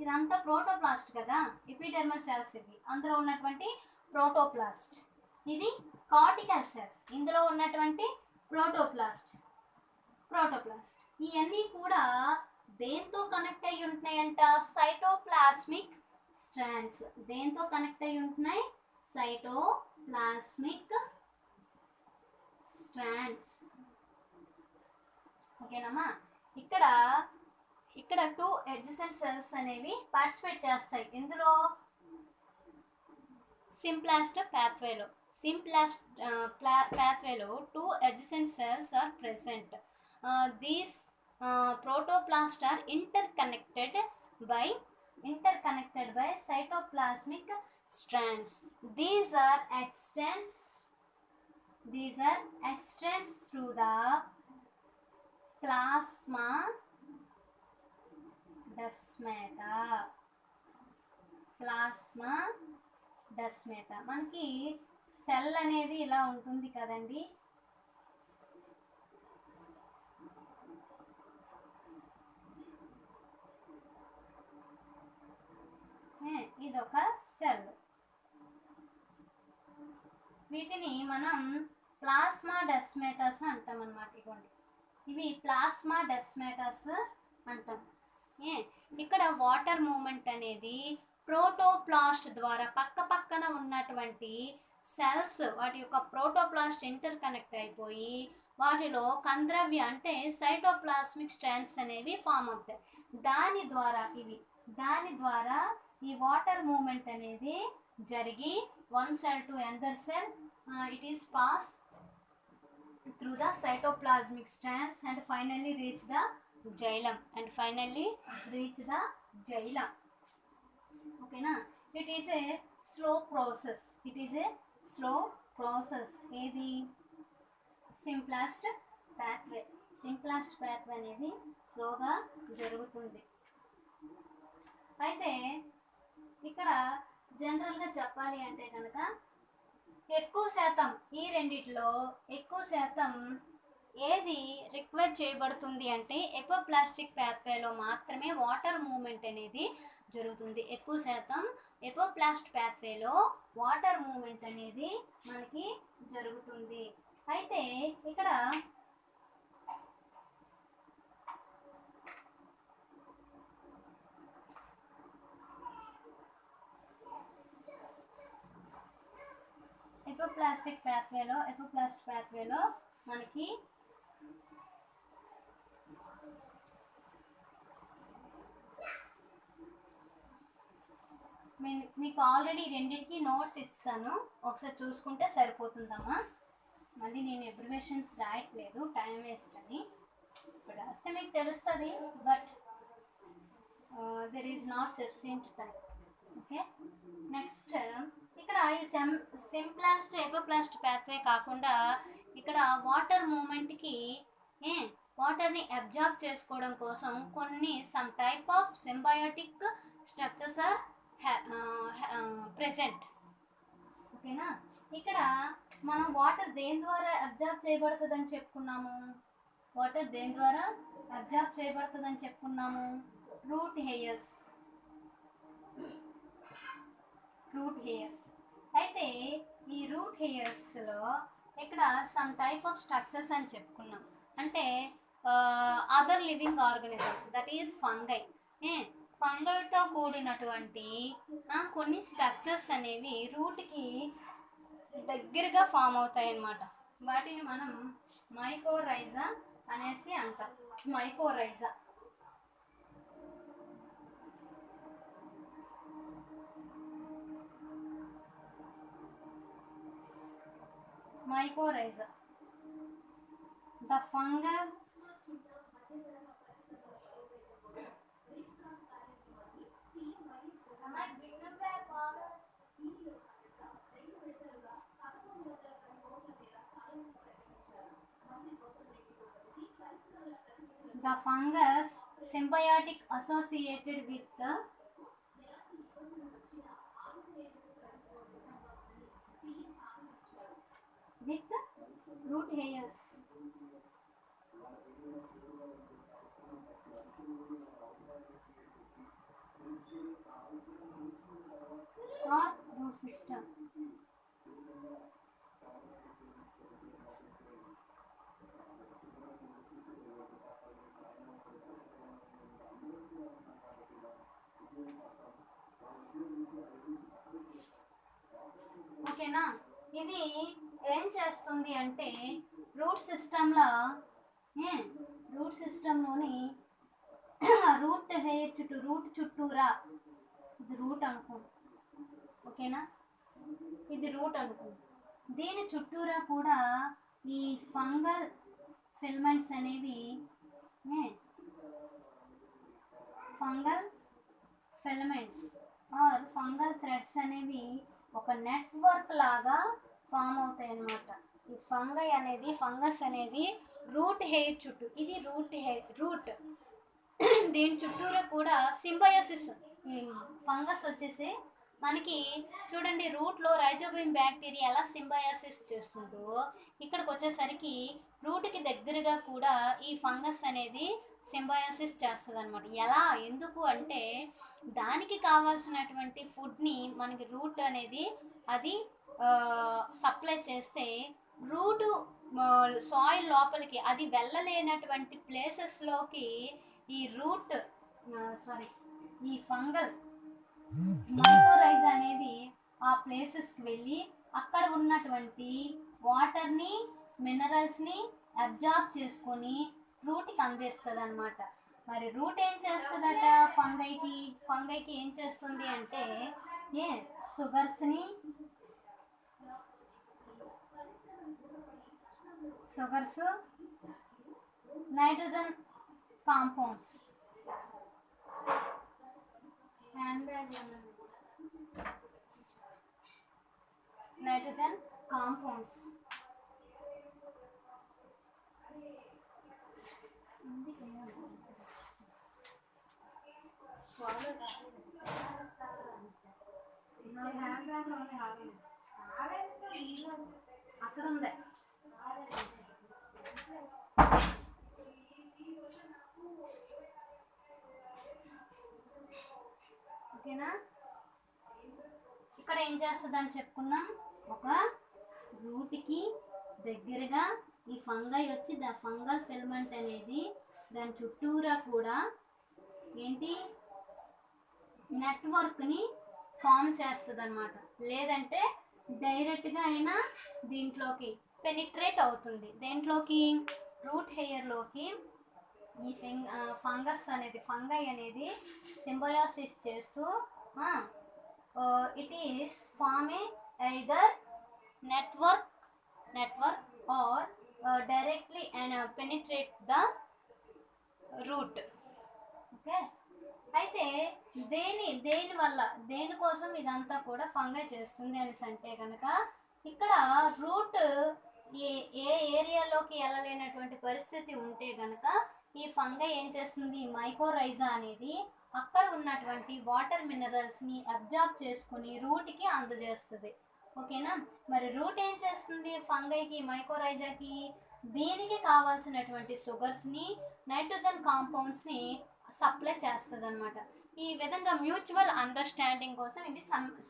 [SPEAKER 1] ఇదంతా protoplast కదా, epidermal cells. ఇవి అందులో ఉన్నటువంటి protoplast. ఇది cortical cells, ఇందులో ఉన్నటువంటి protoplast. ఇవన్నీ కూడా దేంతో కనెక్ట్ అయి ఉంటున్నాయంట? Cytoplasmic strands. దేంతో కనెక్ట్ అయి ఉంటున్నాయి? Cytoplasmic strands. ఓకేనమ్మా? ఇక్కడ 2 adjacent సెల్స్ అనేవి పార్టిసిపేట్ చేస్తాయి. ఇందులో సింప్లెస్ట్ పాత్వేలో 2 adjacent cells are present. These protoplasts are interconnected by cytoplasmic strands. These are extends through the plasma desmata. మనకి సెల్ అనేది ఇలా ఉంటుంది కదండి. ఇదొక సెల్. వీటిని మనం ప్లాస్మా డెస్మేటాస్ అంటాం అన్నమాట. ఇవి ప్లాస్మా డెస్మేటాస్ అంటాం. ఇక్కడ వాటర్ మూమెంట్ అనేది ప్రోటోప్లాస్ట్ ద్వారా పక్కన ఉన్నటువంటి సెల్స్ వాటి యొక్క ప్రోటోప్లాస్ట్ ఇంటర్ కనెక్ట్ అయిపోయి వాటిలో కంద్రవ్య అంటే సైటోప్లాస్మిక్ స్ట్రాండ్స్ అనేవి ఫామ్ అవుతాయి. దాని ద్వారా ఈ వాటర్ మూమెంట్ అనేది జరిగి one cell to another cell, it is passed through the cytoplasmic strands and finally reach the xylem. Okay na? It is a slow process. ఏది? సింప్లెస్ట్ పాత్వే అనేది స్లోగా జరుగుతుంది. అయితే ఇక్కడ జనరల్గా చెప్పాలి అంటే కనుక ఎక్కువ శాతం ఈ రెండిట్లో ఎక్కువ శాతం ఏది రిక్వైర్ చేయబడుతుంది అంటే ఎపోప్లాస్టిక్ పాత్వేలో మాత్రమే వాటర్ మూమెంట్ అనేది జరుగుతుంది. ఎక్కువ శాతం ఎపోప్లాస్ట్ పాత్వేలో వాటర్ మూమెంట్ అనేది మనకి జరుగుతుంది. అయితే ఇక్కడ ఎపోప్లాస్ట్ పాత్వేలో మనకి మీకు ఆల్రెడీ రెండింటికి నోట్స్ ఇస్తాను, ఒకసారి చూసుకుంటే సరిపోతుందమ్మా. మళ్ళీ నేను ఎబ్రివేషన్స్ రాయట్లేదు టైం వేస్ట్ అని. ఇప్పుడు రాస్తే మీకు తెలుస్తుంది, but there is not sufficient time. Okay, next ఇక్కడ ఈ సింప్లాస్ట్ ఎపోప్లాస్ట్ పాత్వే కాకుండా ఇక్కడ వాటర్ మూమెంట్కి వాటర్ని అబ్జార్బ్ చేసుకోవడం కోసం కొన్ని some type of symbiotic structures are present. ఓకేనా, ఇక్కడ మనం వాటర్ దేని ద్వారా అబ్జార్బ్ చేయబడుతుందని చెప్పుకున్నాము? Root hairs. అయితే ఈ రూట్ హెయిర్స్లో ఇక్కడ సమ్ టైప్ ఆఫ్ స్ట్రక్చర్స్ అని చెప్పుకున్నాం. అంటే other living organism, that is fungi. ఫంగైతో కూడినటువంటి కొన్ని స్ట్రక్చర్స్ అనేవి రూట్కి దగ్గరగా ఫామ్ అవుతాయి అన్నమాట. వాటిని మనం మైకోరైజా అనేసి అంటాం. Mycorrhiza the fungal symbiotic associated with root hairs. Or root system. ఓకేనా, ఇది ఏం చేస్తుంది అంటే రూట్ సిస్టంలోని రూట్ హెయిర్ రూట్ చుట్టూరా, ఇది రూట్ అనుకో. ఓకేనా, ఇది రూట్ అనుకో. దీని చుట్టూరా కూడా ఈ ఫంగల్ ఫిలమెంట్స్ అనేవి ఆర్ ఫంగల్ థ్రెడ్స్ అనేవి ఒక నెట్వర్క్ లాగా ఫామ్ అవుతాయి అన్నమాట. ఈ ఫంగస్ అనేది రూట్ హెయిర్ చుట్టూ, ఇది రూట్ దీని చుట్టూరా కూడా సింబయోసిస్. ఈ ఫంగస్ వచ్చేసి మనకి చూడండి, రూట్లో రైజోబియం బ్యాక్టీరియా ఎలా సింబయోసిస్ చేస్తుందో ఇక్కడికి వచ్చేసరికి రూట్కి దగ్గరగా కూడా ఈ ఫంగస్ అనేది సింబయోసిస్ చేస్తుంది అనమాట. ఎలా, ఎందుకు అంటే దానికి కావాల్సినటువంటి ఫుడ్ని మనకి రూట్ అనేది అది సప్లై చేస్తే రూట్ సాయిల్ లోపలికి అది వెళ్ళలేనటువంటి ప్లేసెస్లోకి ఈ ఫంగల్ మైకోరైజా అనేది ఆ ప్లేసెస్కి వెళ్ళి అక్కడ ఉన్నటువంటి వాటర్ని, మినరల్స్ని అబ్జార్బ్ చేసుకొని రూట్కి అందిస్తుంది అనమాట. మరి రూట్ ఏం చేస్తుందట? ఫంగైకి ఏం చేస్తుంది అంటే షుగర్స్, నైట్రోజన్ కాంపౌండ్స్ అక్కడ ఉంది. ఓకేనా? ఇక్కడ ఏం చేస్తుందని చెప్పుకున్నాం, ఒక రూట్కి దగ్గరగా ఈ ఫంగై వచ్చి ఫంగల్ ఫిలమెంట్ అనేది దాని చుట్టూరా కూడా ఏంటి నెట్వర్క్ని ఫామ్ చేస్తుంది అనమాట. లేదంటే డైరెక్ట్గా అయినా దీంట్లోకి పెనిట్రేట్ అవుతుంది. దేంట్లోకి? రూట్ హెయిర్లోకి. ఈ ఫంగై అనేది సింబయోసిస్ చేస్తూ it is forming either network or directly and penetrate the root. Okay, అయితే దేనికోసం ఇదంతా కూడా ఫంగై చేస్తుంది అనేసి అంటే కనుక ఇక్కడ రూట్ ఏ ఏరియాలోకి వెళ్ళలేనటువంటి పరిస్థితి ఉంటే కనుక ఈ ఫంగై ఏం చేస్తుంది, మైకోరైజా అనేది అక్కడ ఉన్నటువంటి వాటర్ మినరల్స్ని అబ్జార్బ్ చేసుకుని రూట్కి అందజేస్తుంది. ఓకేనా? మరి రూట్ ఏం చేస్తుంది ఫంగైకి, మైకోరైజాకి? దీనికి కావాల్సినటువంటి షుగర్స్ని, నైట్రోజన్ కాంపౌండ్స్ని సప్లై చేస్తుంది అనమాట. ఈ విధంగా మ్యూచువల్ అండర్స్టాండింగ్ కోసం ఇవి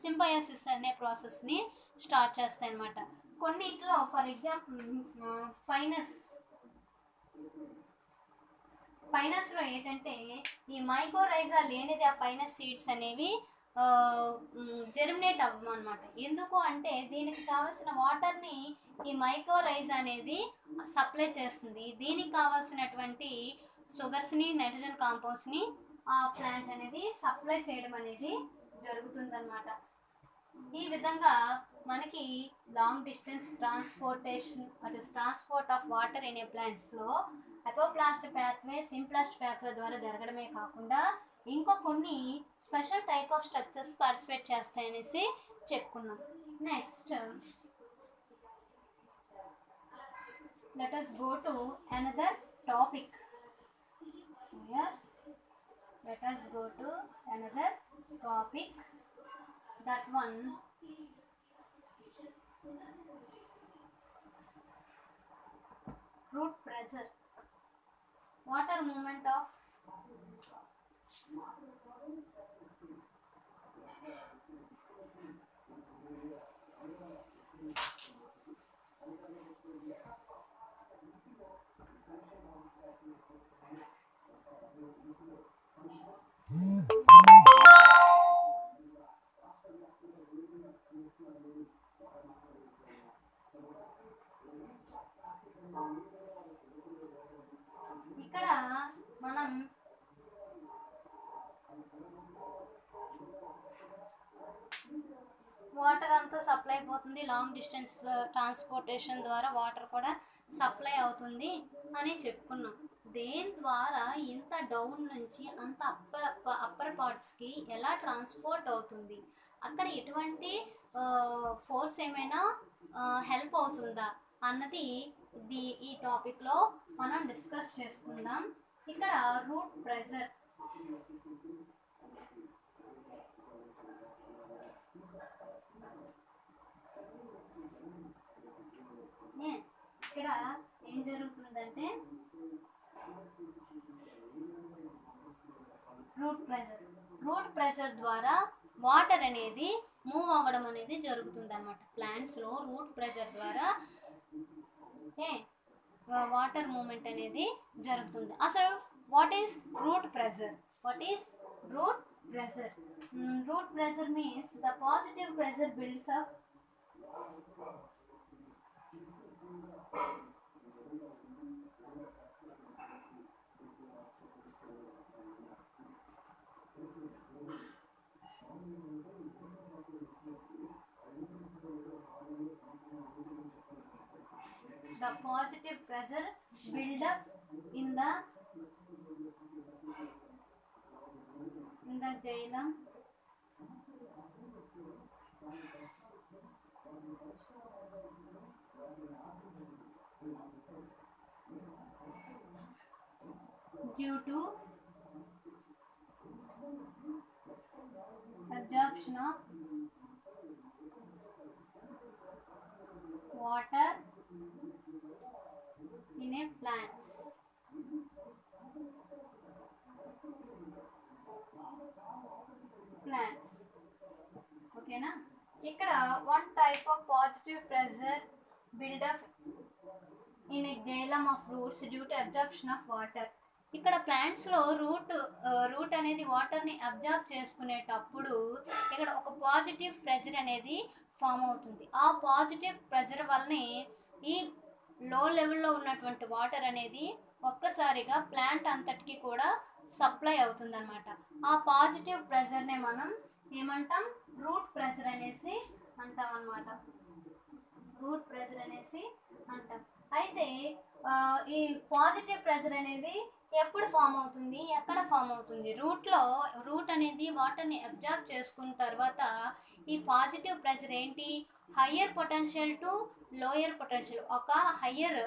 [SPEAKER 1] సింబయోసిస్ అనే ప్రాసెస్ని స్టార్ట్ చేస్తాయి అనమాట. కొన్నిట్లో ఫర్ ఎగ్జాంపుల్ పైనస్లో ఏంటంటే ఈ మైకోరైజా లేనిది ఆ పైనస్ సీడ్స్ అనేవి జెర్మినేట్ అవ్వమన్నమాట. ఎందుకు అంటే దీనికి కావాల్సిన వాటర్ని ఈ మైకోరైజా అనేది సప్లై చేస్తుంది. దీనికి కావాల్సినటువంటి షుగర్స్ని, నైట్రోజన్ కాంపౌండ్స్ని ఆ ప్లాంట్ అనేది సప్లై చేయడం అనేది జరుగుతుందన్నమాట. ఈ విధంగా మనకి long distance transport of water in a ప్లాంట్స్లో అపోప్లాస్ట్ పాత్వే, సింప్లాస్ట్ పాత్వే ద్వారా జరగడమే కాకుండా ఇంకో కొన్ని special type of structures participate చేస్తాయనేసి చెప్పుకున్నాం. Next let us go to another topic. Here let us go to another topic. That one root pressure, water movement of ఇక్కడ మనం వాటర్ అంతా సప్లై అయిపోతుంది, లాంగ్ డిస్టెన్స్ ట్రాన్స్పోర్టేషన్ ద్వారా water కూడా supply అవుతుంది అని చెప్పుకున్నాం. దేని ద్వారా ఇంత డౌన్ నుంచి అంత అప్పర్ పార్ట్స్కి ఎలా ట్రాన్స్పోర్ట్ అవుతుంది, అక్కడ ఎటువంటి ఫోర్స్ ఏమైనా హెల్ప్ అవుతుందా అన్నది ఈ టాపిక్లో మనం డిస్కస్ చేసుకుందాం. ఇక్కడ రూట్ ప్రెజర్, ఇక్కడ ఏం జరుగుతుందంటే రూట్ ప్రెజర్ ద్వారా వాటర్ అనేది మూవ్ అవ్వడం అనేది జరుగుతుంది అనమాట. ప్లాంట్స్లో రూట్ ప్రెజర్ ద్వారా వాటర్ మూమెంట్ అనేది జరుగుతుంది. అసలు what is route pressure? Route pressure means the positive pressure builds up the positive pressure build up in the xylem due to absorption of water in a plants. ఓకేనా. ఇక్కడ one type of positive pressure buildup in a xylem of roots due to absorption of water. ఇక్కడ ప్లాంట్స్లో route అనేది వాటర్ని observe చేసుకునేటప్పుడు ఇక్కడ ఒక positive pressure అనేది ఫామ్ అవుతుంది. ఆ పాజిటివ్ ప్రెజర్ వల్లనే ఈ లో లెవెల్లో ఉన్నటువంటి వాటర్ అనేది ఒక్కసారిగా ప్లాంట్ అంతటికి కూడా సప్లై అవుతుంది అనమాట. ఆ పాజిటివ్ ప్రెజర్నే మనం ఏమంటాం, రూట్ ప్రెజర్ అనేసి అంటాం అన్నమాట. రూట్ ప్రెజర్ అనేసి అంటాం. అయితే ఈ పాజిటివ్ ప్రెజర్ అనేది ఎప్పుడు ఫామ్ అవుతుంది, ఎక్కడ ఫామ్ అవుతుంది? రూట్ అనేది వాటర్ని అబ్జర్వ్ చేసుకున్న తర్వాత ఈ పాజిటివ్ ప్రెజర్ ఏంటి, higher potential to lower potential, ఒక హయ్యర్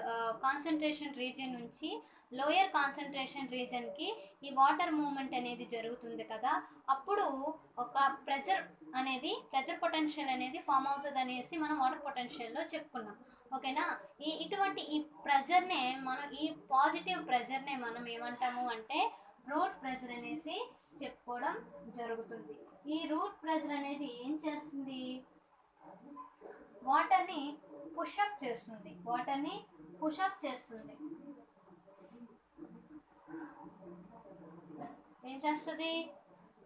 [SPEAKER 1] కాన్సన్ట్రేషన్ రీజియన్ నుంచి లోయర్ కాన్సన్ట్రేషన్ రీజన్కి ఈ వాటర్ మూమెంట్ అనేది జరుగుతుంది కదా, అప్పుడు ఒక ప్రెజర్ పొటెన్షియల్ అనేది ఫామ్ అవుతుంది అనేసి మనం వాటర్ పొటెన్షియల్లో చెప్పుకున్నాం. ఓకేనా. ఇటువంటి ఈ ప్రెజర్నే మనం, ఈ పాజిటివ్ ప్రెజర్నే మనం ఏమంటాము అంటే రూట్ ప్రెజర్ అనేసి చెప్పుకోవడం జరుగుతుంది. ఈ రూట్ ప్రెజర్ అనేది ఏం చేస్తుంది, వాటర్ని పుషప్ చేస్తుంది. ఏం చేస్తుంది,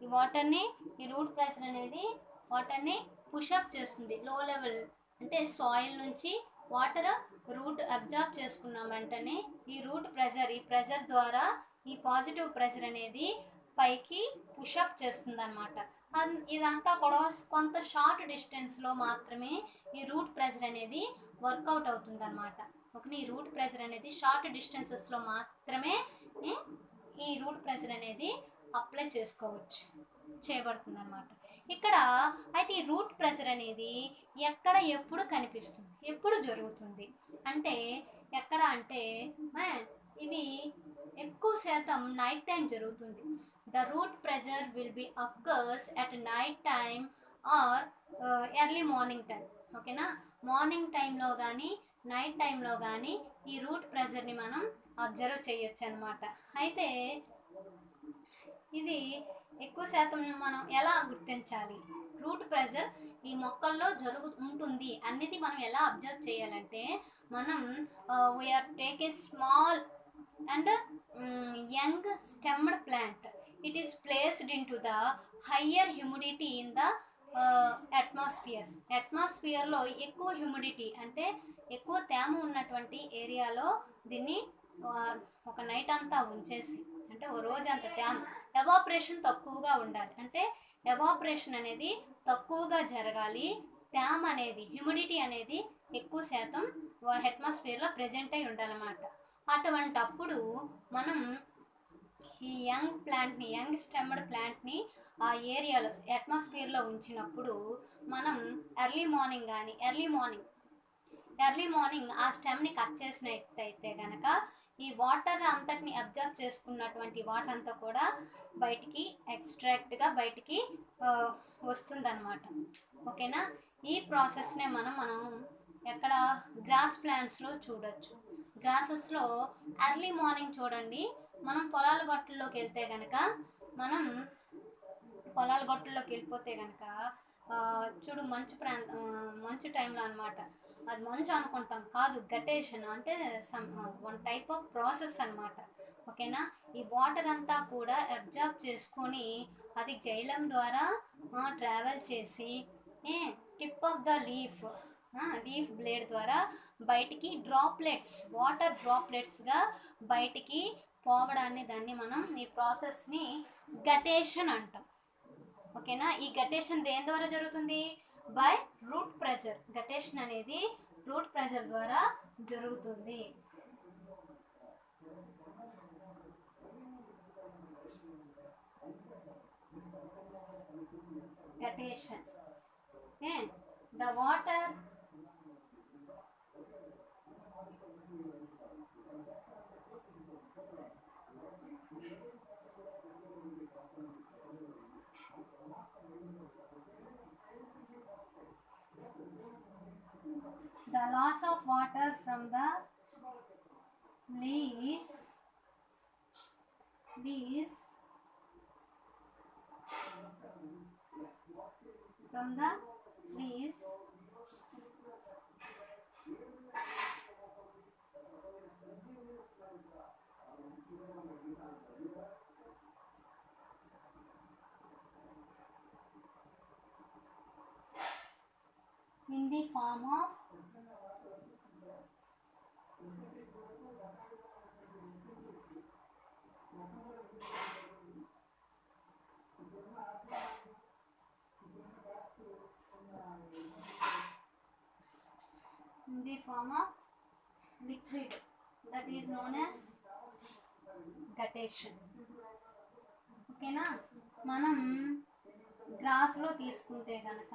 [SPEAKER 1] ఈ వాటర్ని, ఈ రూట్ ప్రెజర్ అనేది వాటర్ని పుషప్ చేస్తుంది. లో లెవెల్ అంటే సాయిల్ నుంచి వాటర్ రూట్ అబ్జర్వ్ చేసుకున్న వెంటనే ఈ ప్రెజర్ ద్వారా ఈ పాజిటివ్ ప్రెజర్ అనేది పైకి పుషప్ చేస్తుంది అనమాట. ఇదంతా కూడా కొంత షార్ట్ డిస్టెన్స్లో మాత్రమే ఈ రూట్ ప్రెజర్ అనేది వర్కౌట్ అవుతుంది అనమాట. ఓకే, ఈ రూట్ ప్రెజర్ అనేది షార్ట్ డిస్టెన్సెస్లో మాత్రమే ఈ రూట్ ప్రెజర్ అనేది అప్లై చేయబడుతుంది అనమాట. ఇక్కడ అయితే ఈ రూట్ ప్రెజర్ అనేది ఎప్పుడు కనిపిస్తుంది, ఎప్పుడు జరుగుతుంది అంటే ఇవి ఎక్కువ శాతం నైట్ టైం జరుగుతుంది. The root pressure will be occurs at night time or early morning time. ఓకేనా, మార్నింగ్ టైంలో కానీ నైట్ టైంలో కానీ ఈ రూట్ ప్రెజర్ని మనం అబ్జర్వ్ చేయొచ్చు అనమాట. అయితే ఇది ఎక్కువ శాతం మనం ఎలా గుర్తించాలి, రూట్ ప్రెజర్ ఈ మొక్కల్లో ఉంటుంది అనేది మనం ఎలా అబ్జర్వ్ చేయాలంటే, మనం we are take a small and young stemmed plant, it is placed into the higher humidity in the అట్మాస్ఫియర్లో ఎక్కువ హ్యూమిడిటీ అంటే ఎక్కువ తేమ ఉన్నటువంటి ఏరియాలో దీన్ని ఒక నైట్ అంతా ఉంచేసి, అంటే ఓ రోజంతా ఎవాపరేషన్ తక్కువగా ఉండాలి, అంటే ఎవాపరేషన్ అనేది తక్కువగా జరగాలి, తేమ అనేది హ్యూమిడిటీ అనేది ఎక్కువ శాతం అట్మాస్ఫియర్లో ప్రజెంట్ అయి ఉండాలన్నమాట. అటువంటప్పుడు మనం ఈ యంగ్ స్టెమ్డ్ ప్లాంట్ని ఆ ఏరియాలో అట్మాస్ఫియర్లో ఉంచినప్పుడు మనం ఎర్లీ మార్నింగ్ ఆ స్టెమ్ని కట్ చేసినట్టయితే కనుక ఈ వాటర్ అంతటిని అబ్జర్వ్ చేసుకున్నటువంటి వాటర్ అంతా కూడా ఎక్స్ట్రాక్ట్గా బయటికి వస్తుందన్నమాట. ఓకేనా. ఈ ప్రాసెస్నే మనం ఎక్కడ గ్రాస్ ప్లాంట్స్లో చూడొచ్చు. గ్రాసెస్లో ఎర్లీ మార్నింగ్ చూడండి, మనం పొలాల గట్టుల్లోకి వెళ్ళిపోతే కనుక చూడు మంచు టైంలో అనమాట, అది మంచు అనుకుంటాం కాదు, గటేషన్ అంటే వన్ టైప్ ఆఫ్ ప్రాసెస్ అనమాట. ఓకేనా. ఈ వాటర్ అంతా కూడా అబ్జర్వ్ చేసుకొని అది జైలం ద్వారా ట్రావెల్ చేసి tip of the leaf blade ద్వారా బయటికి వాటర్ డ్రాప్లెట్స్గా బయటికి పోవడాన్ని, దాన్ని ఈ ప్రాసెస్ని గటేషన్ అంటాం. ఓకేనా. ఈ గటేషన్ దేని ద్వారా జరుగుతుంది, బై రూట్ ప్రెజర్. గటేషన్ అనేది రూట్ ప్రెజర్ ద్వారా జరుగుతుంది. గటేషన్, the water the loss of water from the leaves from the leaves in the form of liquid, that is known as guttation. ఓకేనా. మనం గ్రాస్లో తీసుకుంటే కనుక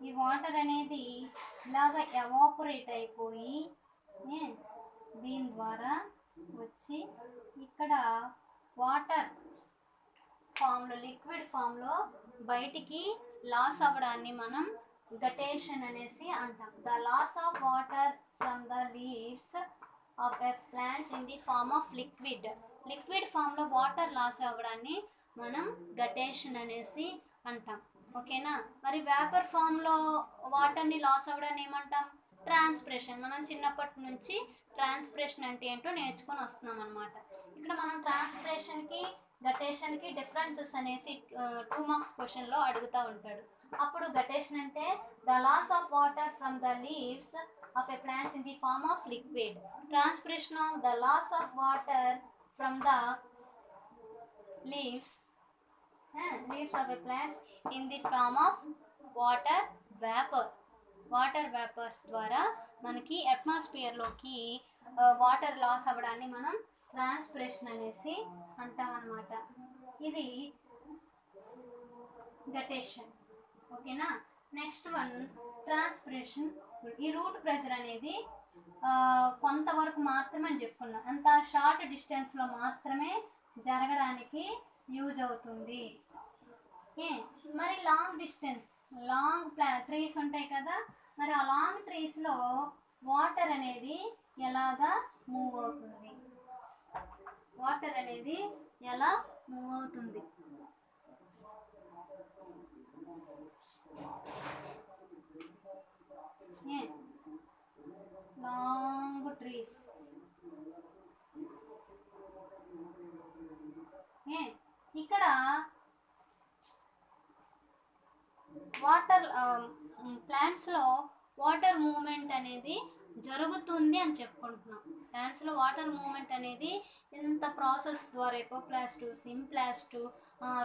[SPEAKER 1] ఈ వాటర్ అనేది ఇలాగ ఎవాపరేట్ అయిపోయి దీని ద్వారా వచ్చి ఇక్కడ వాటర్ ఫామ్లో లిక్విడ్ ఫామ్లో బయటికి లాస్ అవ్వడాన్ని మనం గటేషన్ అనేసి అంటాం. The loss of water from the leaves of a plants in the form of liquid ఫామ్లో వాటర్ లాస్ అవ్వడాన్ని మనం గటేషన్ అనేసి అంటాం. ఓకేనా. మరి వేపర్ ఫామ్లో వాటర్ని లాస్ అవ్వడాన్ని ఏమంటాం? ట్రాన్స్పిరేషన్. మనం చిన్నప్పటి నుంచి ట్రాన్స్పిరేషన్ అంటే ఏంటో నేర్చుకొని వస్తున్నాం అనమాట. ఇక్కడ మనం ట్రాన్స్పిరేషన్కి గటేషన్కి డిఫరెన్సెస్ అనేసి 2 మార్క్స్ క్వశ్చన్లో అడుగుతూ ఉంటాడు. అప్పుడు గటేషన్ అంటే the loss of water from the leaves of a plants in the form of liquid. Transpiration of the loss of water from the leaves of a plants in the form of water vapors ద్వారా మనకి అట్మాస్ఫియర్లోకి water loss అవ్వడాన్ని మనం transpiration అనేసి అంటాం అన్నమాట. ఇది గటేషన్. ఓకేనా. Next one transpiration. ఈ రూట్ ప్రెషర్ అనేది కొంతవరకు మాత్రమే అని చెప్పుకున్నాం. అంత షార్ట్ డిస్టెన్స్లో మాత్రమే జరగడానికి యూజ్ అవుతుంది. మరి లాంగ్ డిస్టెన్స్, లాంగ్ ట్రీస్ ఉంటాయి కదా, మరి ఆ లాంగ్ ట్రీస్లో వాటర్ అనేది ఎలాగా మూవ్ అవుతుంది? వాటర్ అనేది ఎలా మూవ్ అవుతుంది? లాంగ్ ట్రీస్ ఇక్కడ వాటర్ ప్లాంట్స్లో వాటర్ మూమెంట్ అనేది జరుగుతుంది అని చెప్పుకుంటున్నాం. ప్లాంట్స్లో వాటర్ మూమెంట్ అనేది ఇంత ప్రాసెస్ ద్వారా ఎపోప్లాస్ట్, సింప్లాస్ట్,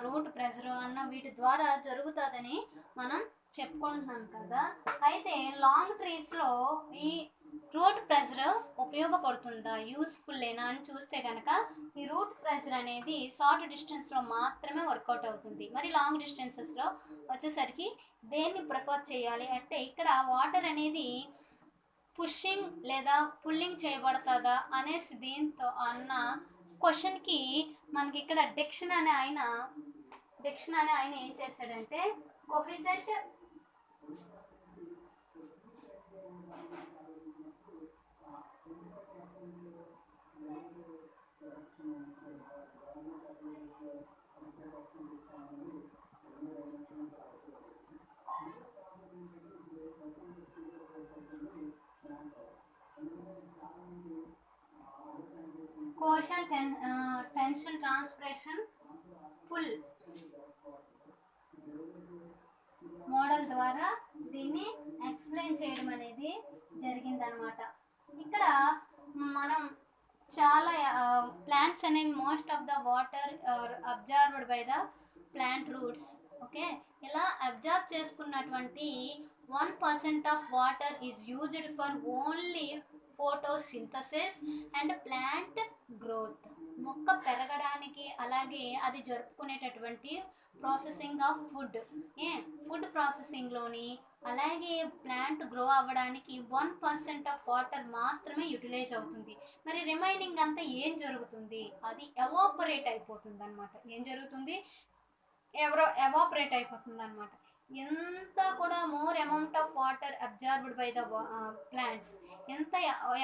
[SPEAKER 1] రూట్ ప్రెషర్ అన్న వీటి ద్వారా జరుగుతుందని మనం చెప్పుకుంటున్నాం కదా. అయితే లాంగ్ ట్రీస్లో ఈ రూట్ ప్రెషర్ ఉపయోగపడుతుందా, యూస్ఫుల్లేనా అని చూస్తే కనుక ఈ రూట్ ప్రెషర్ అనేది షార్ట్ డిస్టెన్స్లో మాత్రమే వర్కౌట్ అవుతుంది. మరి లాంగ్ డిస్టెన్సెస్లో వచ్చేసరికి దేన్ని ప్రిఫర్ చేయాలి అంటే ఇక్కడ వాటర్ అనేది పుషింగ్ లేదా పుల్లింగ్ చేయబడుతుందా అనేసి దీంతో అన్న క్వశ్చన్కి మనకి ఇక్కడ డిక్షన్ అనే ఆయన ఏం చేశాడంటే coefficient tension, transpiration, pull model ద్వారా దీన్ని ఎక్స్ప్లెయిన్ చేయడం అనేది జరిగిందనమాట. ఇక్కడ మనం చాలా ప్లాంట్స్ అనేవి most of the water observed by the plant roots. Okay. ఇలా అబ్జర్వ్ చేసుకున్నటువంటి 1% of water is used for only photosynthesis and plant growth. మొక్క పెరగడానికి అలాగే అది జరుపుకునేటటువంటి ప్రాసెసింగ్ ఆఫ్ ఫుడ్ ప్రాసెసింగ్లోని అలాగే ప్లాంట్ గ్రో అవ్వడానికి 1% ఆఫ్ వాటర్ మాత్రమే యూటిలైజ్ అవుతుంది. మరి రిమైనింగ్ అంతా ఏం జరుగుతుంది? అది ఎవాపరేట్ అయిపోతుంది అనమాట. ఏం జరుగుతుంది? ఎవాపరేట్ అయిపోతుంది అనమాట. ఎంత కూడా more amount of water absorbed by the plants, ఎంత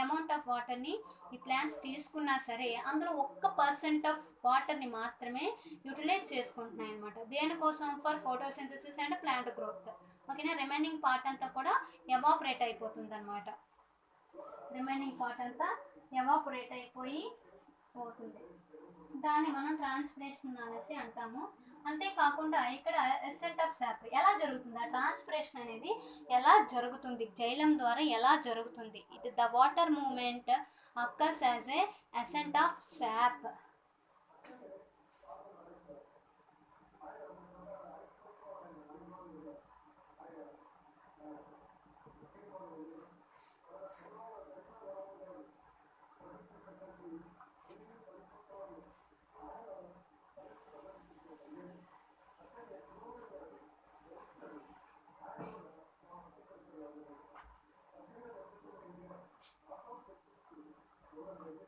[SPEAKER 1] అమౌంట్ ఆఫ్ వాటర్ని ఈ ప్లాంట్స్ తీసుకున్నా సరే అందులో 1% ఆఫ్ వాటర్ని మాత్రమే యూటిలైజ్ చేసుకుంటున్నాయి అనమాట. దేనికోసం? For photosynthesis and plant growth. ఓకేనా, రిమైనింగ్ పార్ట్ అంతా కూడా ఎవాపరేట్ అయిపోతుంది అనమాట. రిమైనింగ్ పార్ట్ అంతా ఎవాపరేట్ అయిపోయి పోతుంది. దాన్ని మనం ట్రాన్స్పిరేషన్ అనేసి అంటాము. అంతేకాకుండా ఇక్కడ ఎసెంట్ ఆఫ్ సాప్ ఎలా జరుగుతుంది, ఆ ట్రాన్స్పిరేషన్ అనేది ఎలా జరుగుతుంది, జైలం ద్వారా ఎలా జరుగుతుంది? It the water movement occurs as a ascent of sap.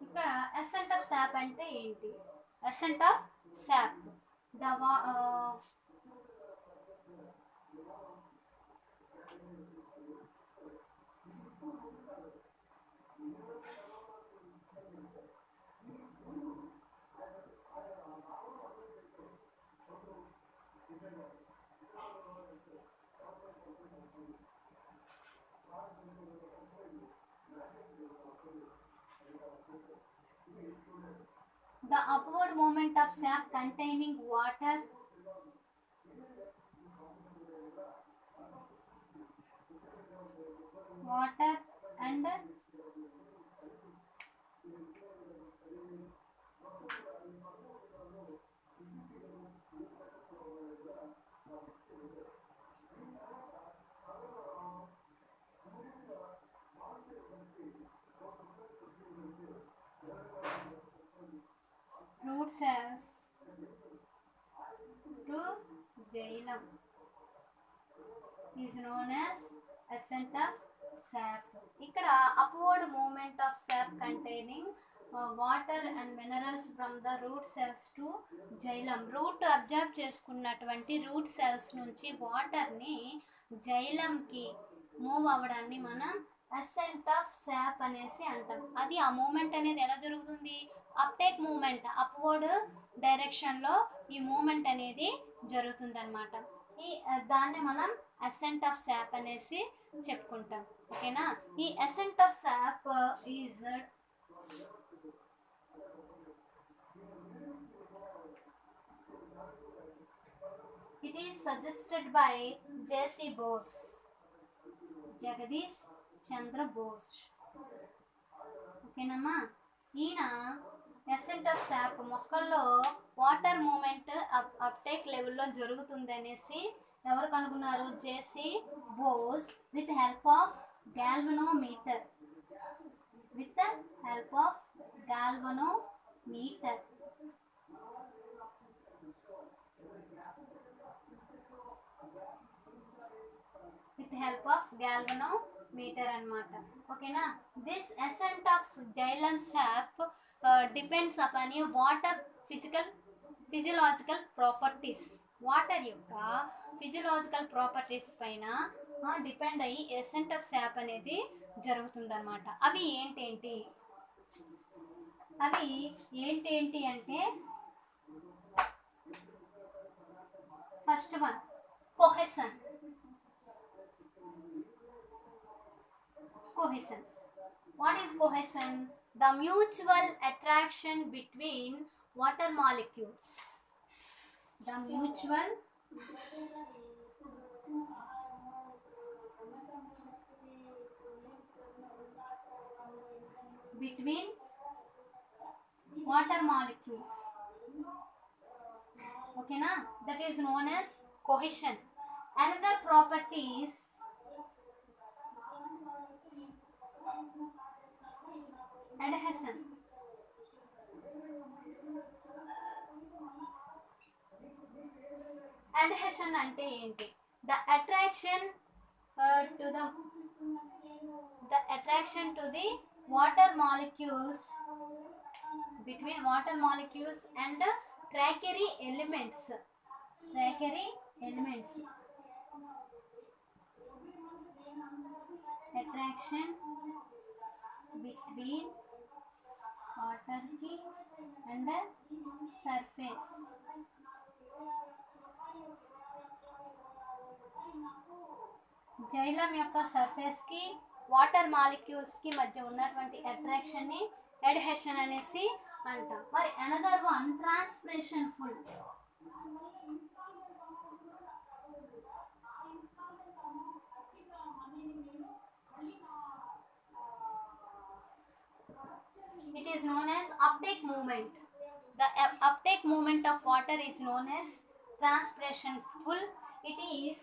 [SPEAKER 1] ఇక్కడ ఎసెంట్ ఆఫ్ సాప్ అంటే ఏంటి? Ascent of sap the upward movement of sap containing water and root cells to xylem is known as ascent of sap. ఇక్కడ upward movement of sap containing water and minerals from the root cells to xylem. Root absorb చేసుకున్నటువంటి root cells నుంచి వాటర్ని జైలంకి move అవ్వడాన్ని మనం assigned of సాప్ అనేసి అంటాం. అది ఆ మూమెంట్ అనేది ఎలా జరుగుతుంది? అప్టేక్ మూమెంట్, అప్వర్డ్ డైరెక్షన్లో ఈ మూమెంట్ అనేది జరుగుతుంది అనమాట. దాన్ని మనం అసెంట్ ఆఫ్ సాప్ అనేసి చెప్పుకుంటాం. ఓకేనా, ఈ ascent of sap is it is suggested by JC Bose, Jagadish Chandra Bose. ఓకేనమ్మా, ఈయన ఎసెంట్ ఆఫ్ సాప్ మొక్కల్లో వాటర్ మూమెంట్ అప్టేక్ లెవెల్లో జరుగుతుంది అనేసి ఎవరు కనుగొన్నారు? JC Bose with help of galvanometer. With help of galvanometer. With help of galvanometer అన్నమాట. ఓకేనా, this ascent of xylem sap depends upon a water physiological properties. Water యొక్క ఫిజియలాజికల్ ప్రాపర్టీస్ పైన డిపెండ్ అయ్యి ఎసెంట్ ఆఫ్ సాప్ అనేది జరుగుతుందన్నమాట. అవి ఏంటేంటి అంటే first one cohesion. What is cohesion? The mutual attraction between water molecules. The mutual between water molecules. Okay na, that is known as cohesion. Another property is adhesion. Adhesion ante enti? The attraction to the water molecules, between water molecules and trachyry elements. trackery elements, attraction between water ki and surface. Xylem యొక్క surface కి water molecules కి మధ్య ఉన్నటువంటి attraction ని adhesion అనేసి అంటాం. మరి another one transpiration full. It is known as uptake movement. The uptake movement of water is known as transpiration full. It is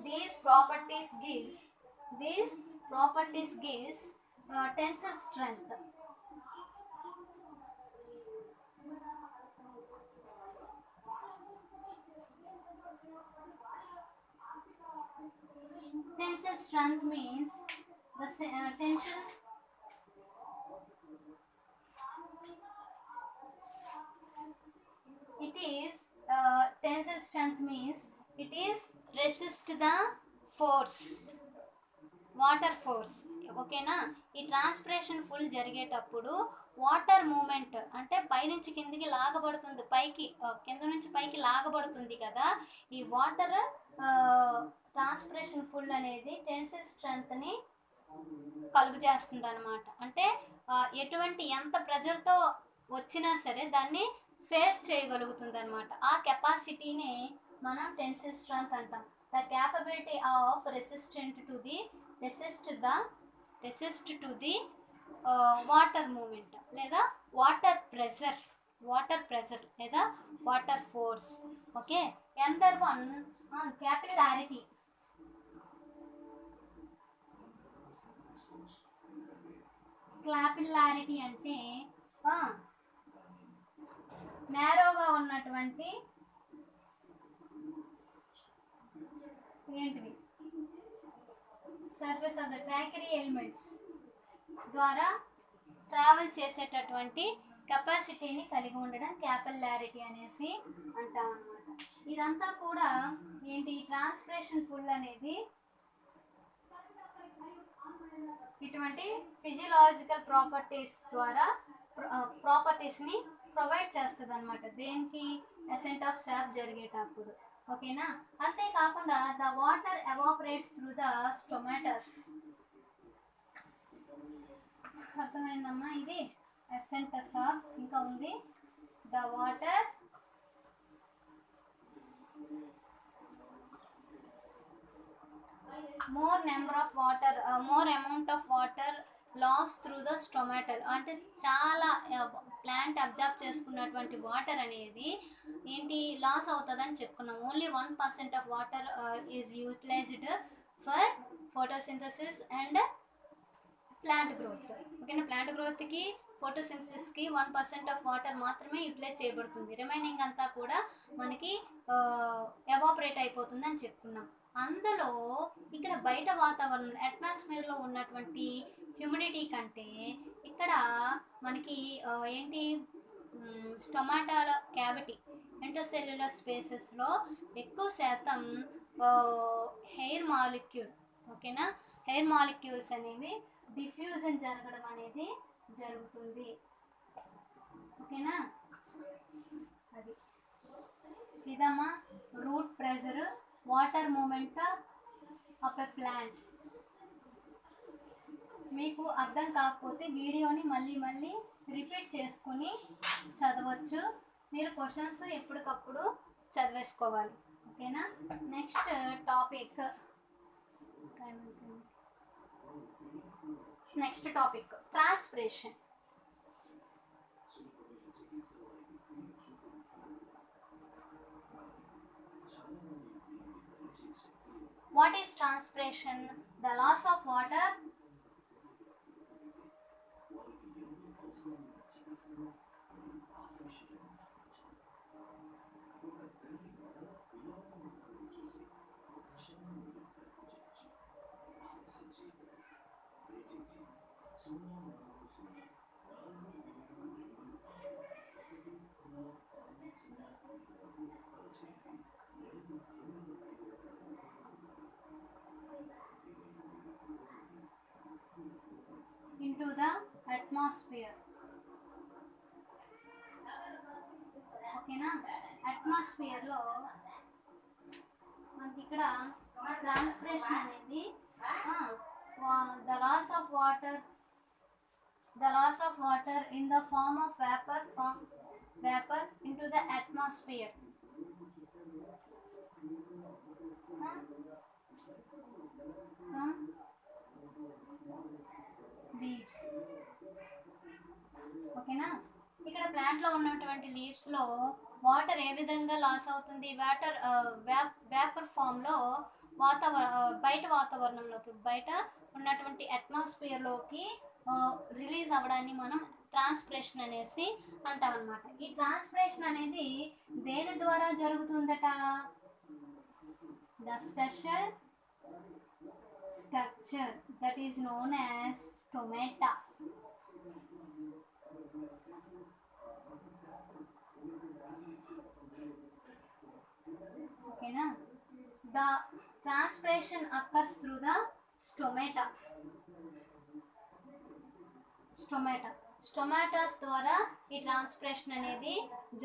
[SPEAKER 1] these properties gives tensile strength. Tensile strength means the tension. It is tensile strength means it is resist the force, water force. ఓకేనా? ఈ transpiration full జరిగేటప్పుడు water movement అంటే పైనుంచి కిందికి లాగబడుతుంది, పైకి కింద నుంచి పైకి లాగబడుతుంది కదా. ఈ వాటర్ ట్రాన్స్పిరేషన్ ఫుల్ అనేది టెన్సిల్ స్ట్రెంగ్త్ని కలుగు చేస్తుంది అనమాట. అంటే ఎటువంటి ఎంత ప్రెజర్తో వచ్చినా సరే దాన్ని ఫేస్ చేయగలుగుతుంది అనమాట. ఆ కెపాసిటీని మనం టెన్సిల్ స్ట్రెంగ్త్ అంటాం. The capability of resist to the water movement లేదా వాటర్ ప్రెజర్ లేదా water force. Okay, another one capillarity. Capillarity అంటే నేరోగా ఉన్నటువంటి ఏంటివి surface of the tracheary elements ద్వారా ట్రావెల్ చేసేటటువంటి కెపాసిటీని కలిగి ఉండడం క్యాపిలారిటీ అనేసి అంటాం అన్నమాట. ఇదంతా కూడా ఏంటి, ట్రాన్స్పిరేషన్ ఫుల్ అనేది ఇటువంటి ఫిజియలాజికల్ ప్రాపర్టీస్ ద్వారా ప్రాపర్టీస్ని ప్రొవైడ్ చేస్తుంది అనమాట. దేనికి? అసెంట్ ఆఫ్ సాప్ జరిగేటప్పుడు. ఓకేనా? అంతేకాకుండా the water evaporates through the stomatas. అర్థమైందమ్మా? ఇది అసెంట్ సాప్. ఇంకా ఉంది the water more amount of water loss through the stomatal. అంటే చాలా ప్లాంట్ అబ్జర్వ్ చేసుకున్నటువంటి వాటర్ అనేది ఏంటి లాస్ అవుతుందని చెప్పుకున్నాం. Only 1% of water is utilised for photosynthesis and plant growth. ఓకేనా? ప్లాంట్ గ్రోత్కి ఫోటోసింథసిస్కి 1% ఆఫ్ వాటర్ మాత్రమే యూటిలైజ్ చేయబడుతుంది. రిమైనింగ్ అంతా కూడా మనకి ఎవాపరేట్ అయిపోతుంది అని చెప్పుకున్నాం. అందులో ఇక్కడ బయట వాతావరణం అట్మాస్ఫియర్లో ఉన్నటువంటి హ్యూమిడిటీ కంటే ఇక్కడ మనకి ఏంటి స్టొమాటాల క్యావిటీ ఇంటర్సెల్యులర్ స్పేసెస్లో ఎక్కువ శాతం హెయిర్ మాలిక్యూల్. ఓకేనా? హెయిర్ మాలిక్యూల్స్ అనేవి డిఫ్యూజన్ జరగడం అనేది జరుగుతుంది. ఓకేనా? అది ఇదమ్మా route pressure, water movement of a plant. మీకు అర్థం కాకపోతే వీడియోని మళ్ళీ రిపీట్ చేసుకుని చదవచ్చు. మీరు క్వశ్చన్స్ ఎప్పటికప్పుడు చదివేసుకోవాలి. ఓకేనా? Next topic transpiration. What is transpiration? The loss of water into the atmosphere. ఓకేనా, అట్మాస్ఫియర్లో మనకి ఇక్కడ ట్రాన్స్పిరేషన్ అనేది the loss of water in the form of vapour into the atmosphere. Leaves. ఓకేనా, ఇక్కడ ప్లాంట్లో ఉన్నటువంటి లీవ్స్లో వాటర్ ఏ విధంగా లాస్ అవుతుంది? వేపర్ ఫామ్లో బయట వాతావరణంలోకి, బయట ఉన్నటువంటి అట్మాస్ఫియర్లోకి రిలీజ్ అవ్వడాన్ని మనం ట్రాన్స్పిరేషన్ అనేసి అంటాం అన్నమాట. ఈ ట్రాన్స్పిరేషన్ అనేది దేని ద్వారా జరుగుతుందట? The special structure that is known as stomata. ఓకేనా, the transpiration occurs through the stomatas ద్వారా ఈ ట్రాన్స్పిరేషన్ అనేది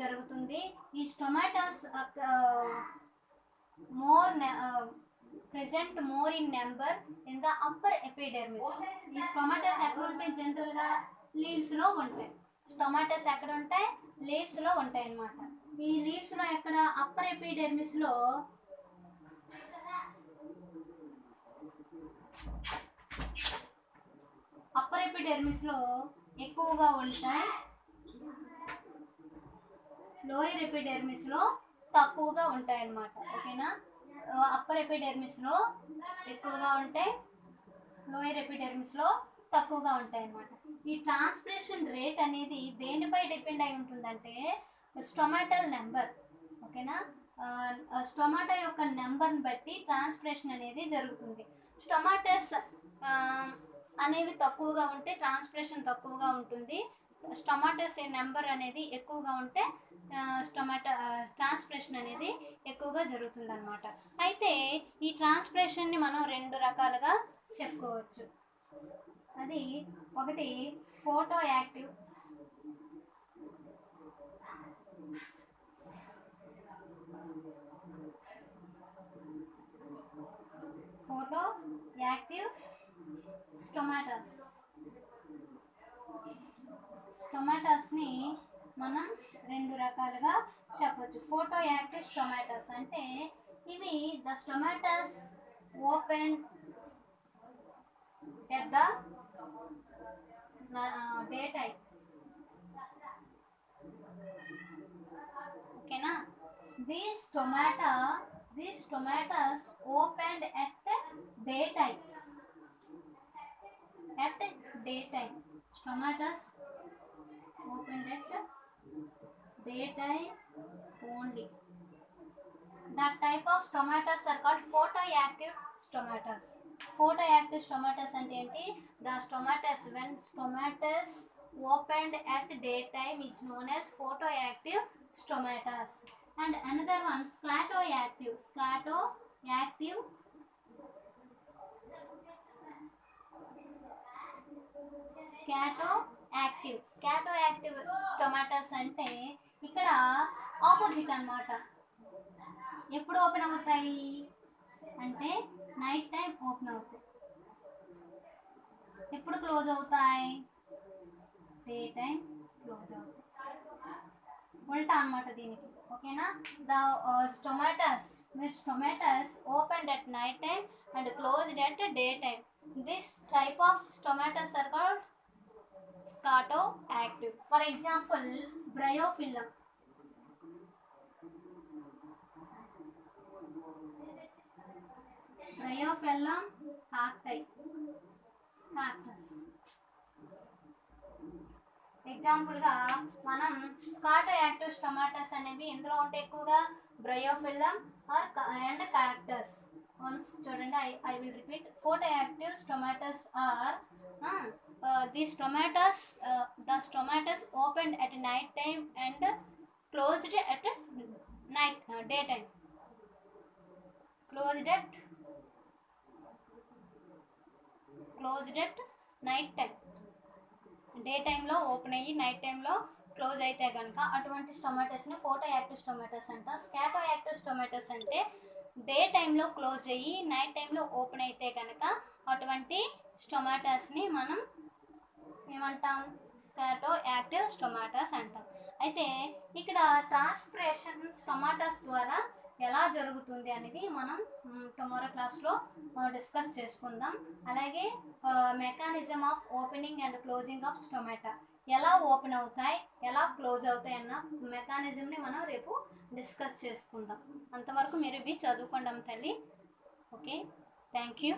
[SPEAKER 1] జరుగుతుంది. ఈ స్టొమాటాస్ present more in number in the upper epidermis. ఈ స్టొమాటాస్ ఎక్కడ ఉంటాయి? జనరల్గా లీవ్స్లో ఉంటాయి. స్టొమాటాస్ ఎక్కడ ఉంటాయి? లీవ్స్లో ఉంటాయి అన్నమాట. ఈ లీవ్స్లో ఎక్కడ? అప్పర్ ఎపిడెర్మిస్లో ఎక్కువగా ఉంటాయి, లోయర్ ఎపిడెర్మిస్లో తక్కువగా ఉంటాయి అన్నమాట. ఓకేనా, అప్పర్ ఎపిడెర్మిస్లో ఎక్కువగా ఉంటాయి, లోయర్ ఎపిడెర్మిస్లో తక్కువగా ఉంటాయి అన్నమాట. ఈ ట్రాన్స్పిరేషన్ రేట్ అనేది దేనిపై డిపెండ్ అయి ఉంటుందంటే స్టొమాటల్ నెంబర్. ఓకేనా, స్టొమాటా యొక్క నెంబర్ని బట్టి ట్రాన్స్పిరేషన్ అనేది జరుగుతుంది. స్టొమాటస్ అనేవి తక్కువగా ఉంటే ట్రాన్స్పిరేషన్ తక్కువగా ఉంటుంది. స్టొమాటస్ నెంబర్ అనేది ఎక్కువగా ఉంటే ట్రాన్స్పిరేషన్ అనేది ఎక్కువగా జరుగుతుంది అన్నమాట. అయితే ఈ ట్రాన్స్పిరేషన్ని మనం రెండు రకాలుగా చెప్పుకోవచ్చు. అది ఒకటి ఫోటో యాక్టివ్, స్టొమాటాస్ని మనం రెండు రకాలుగా చెప్పవచ్చు. ఫోటో యాక్టివ్ స్టొమాటాస్ అంటే ఇవి the stomatas open at the day time. ఓకేనా, these tomatoes opened at daytime. Tomatoes opened at daytime only. That type of tomatoes are called photoactive tomatoes. Photoactive tomatoes అంటే ఏంటి? The tomatoes, when tomatoes opened at daytime is known as photoactive tomatoes. And another one scatoactive tomatoes అంటే ఇక్కడ opposite అన్నమాట. ఎప్పుడు open అవుతాయి అంటే night time open అవుతాయి. ఎప్పుడు క్లోజ్ అవుతాయి? డే టైం క్లోజ్ అవుతాయి. ఉల్టా అన్నమాట దీనికి. ఓకేనా, the tomatoes opened at night time and closed at day time. This type of tomatoes are called scatoactive. For example, bryophyllum. cactus. ఎగ్జాంపుల్గా మనం స్కాటోయాక్టివ్ టొమాటోస్ అనేవి ఎందులో ఉంటాయి? ఎక్కువగా బ్రయోఫిల్లం అండ్ క్యాక్టస్. వన్స్ చూడండి, I will repeat. Photoactive tomatoes are these tomatoes the tomatoes opened at night time and closed at day time. closed at night time. Day టైంలో open అయ్యి night టైంలో close అయితే కనుక అటువంటి స్టొమాటోస్ని photo active స్టొమాటోస్ అంటాం. స్కాటో active స్టొమాటోస్ అంటే day టైంలో close అయ్యి నైట్ టైంలో ఓపెన్ అయితే కనుక అటువంటి స్టొమాటోస్ని మనం ఏమంటాం? స్కాటో యాక్టివ్ స్టొమాటోస్ అంటాం. అయితే ఇక్కడ ట్రాన్స్పిరేషన్ స్టొమాటోస్ ద్వారా ఎలా జరుగుతుంది అనేది మనం టుమారో క్లాస్లో డిస్కస్ చేసుకుందాం. అలాగే mechanism of opening and closing of స్టొమాటో, ఎలా ఓపెన్ అవుతాయి ఎలా క్లోజ్ అవుతాయి అన్న మెకానిజంని మనం రేపు డిస్కస్ చేసుకుందాం. అంతవరకు మీరు ఇవి చదువుకోండి తల్లి. Okay, thank you.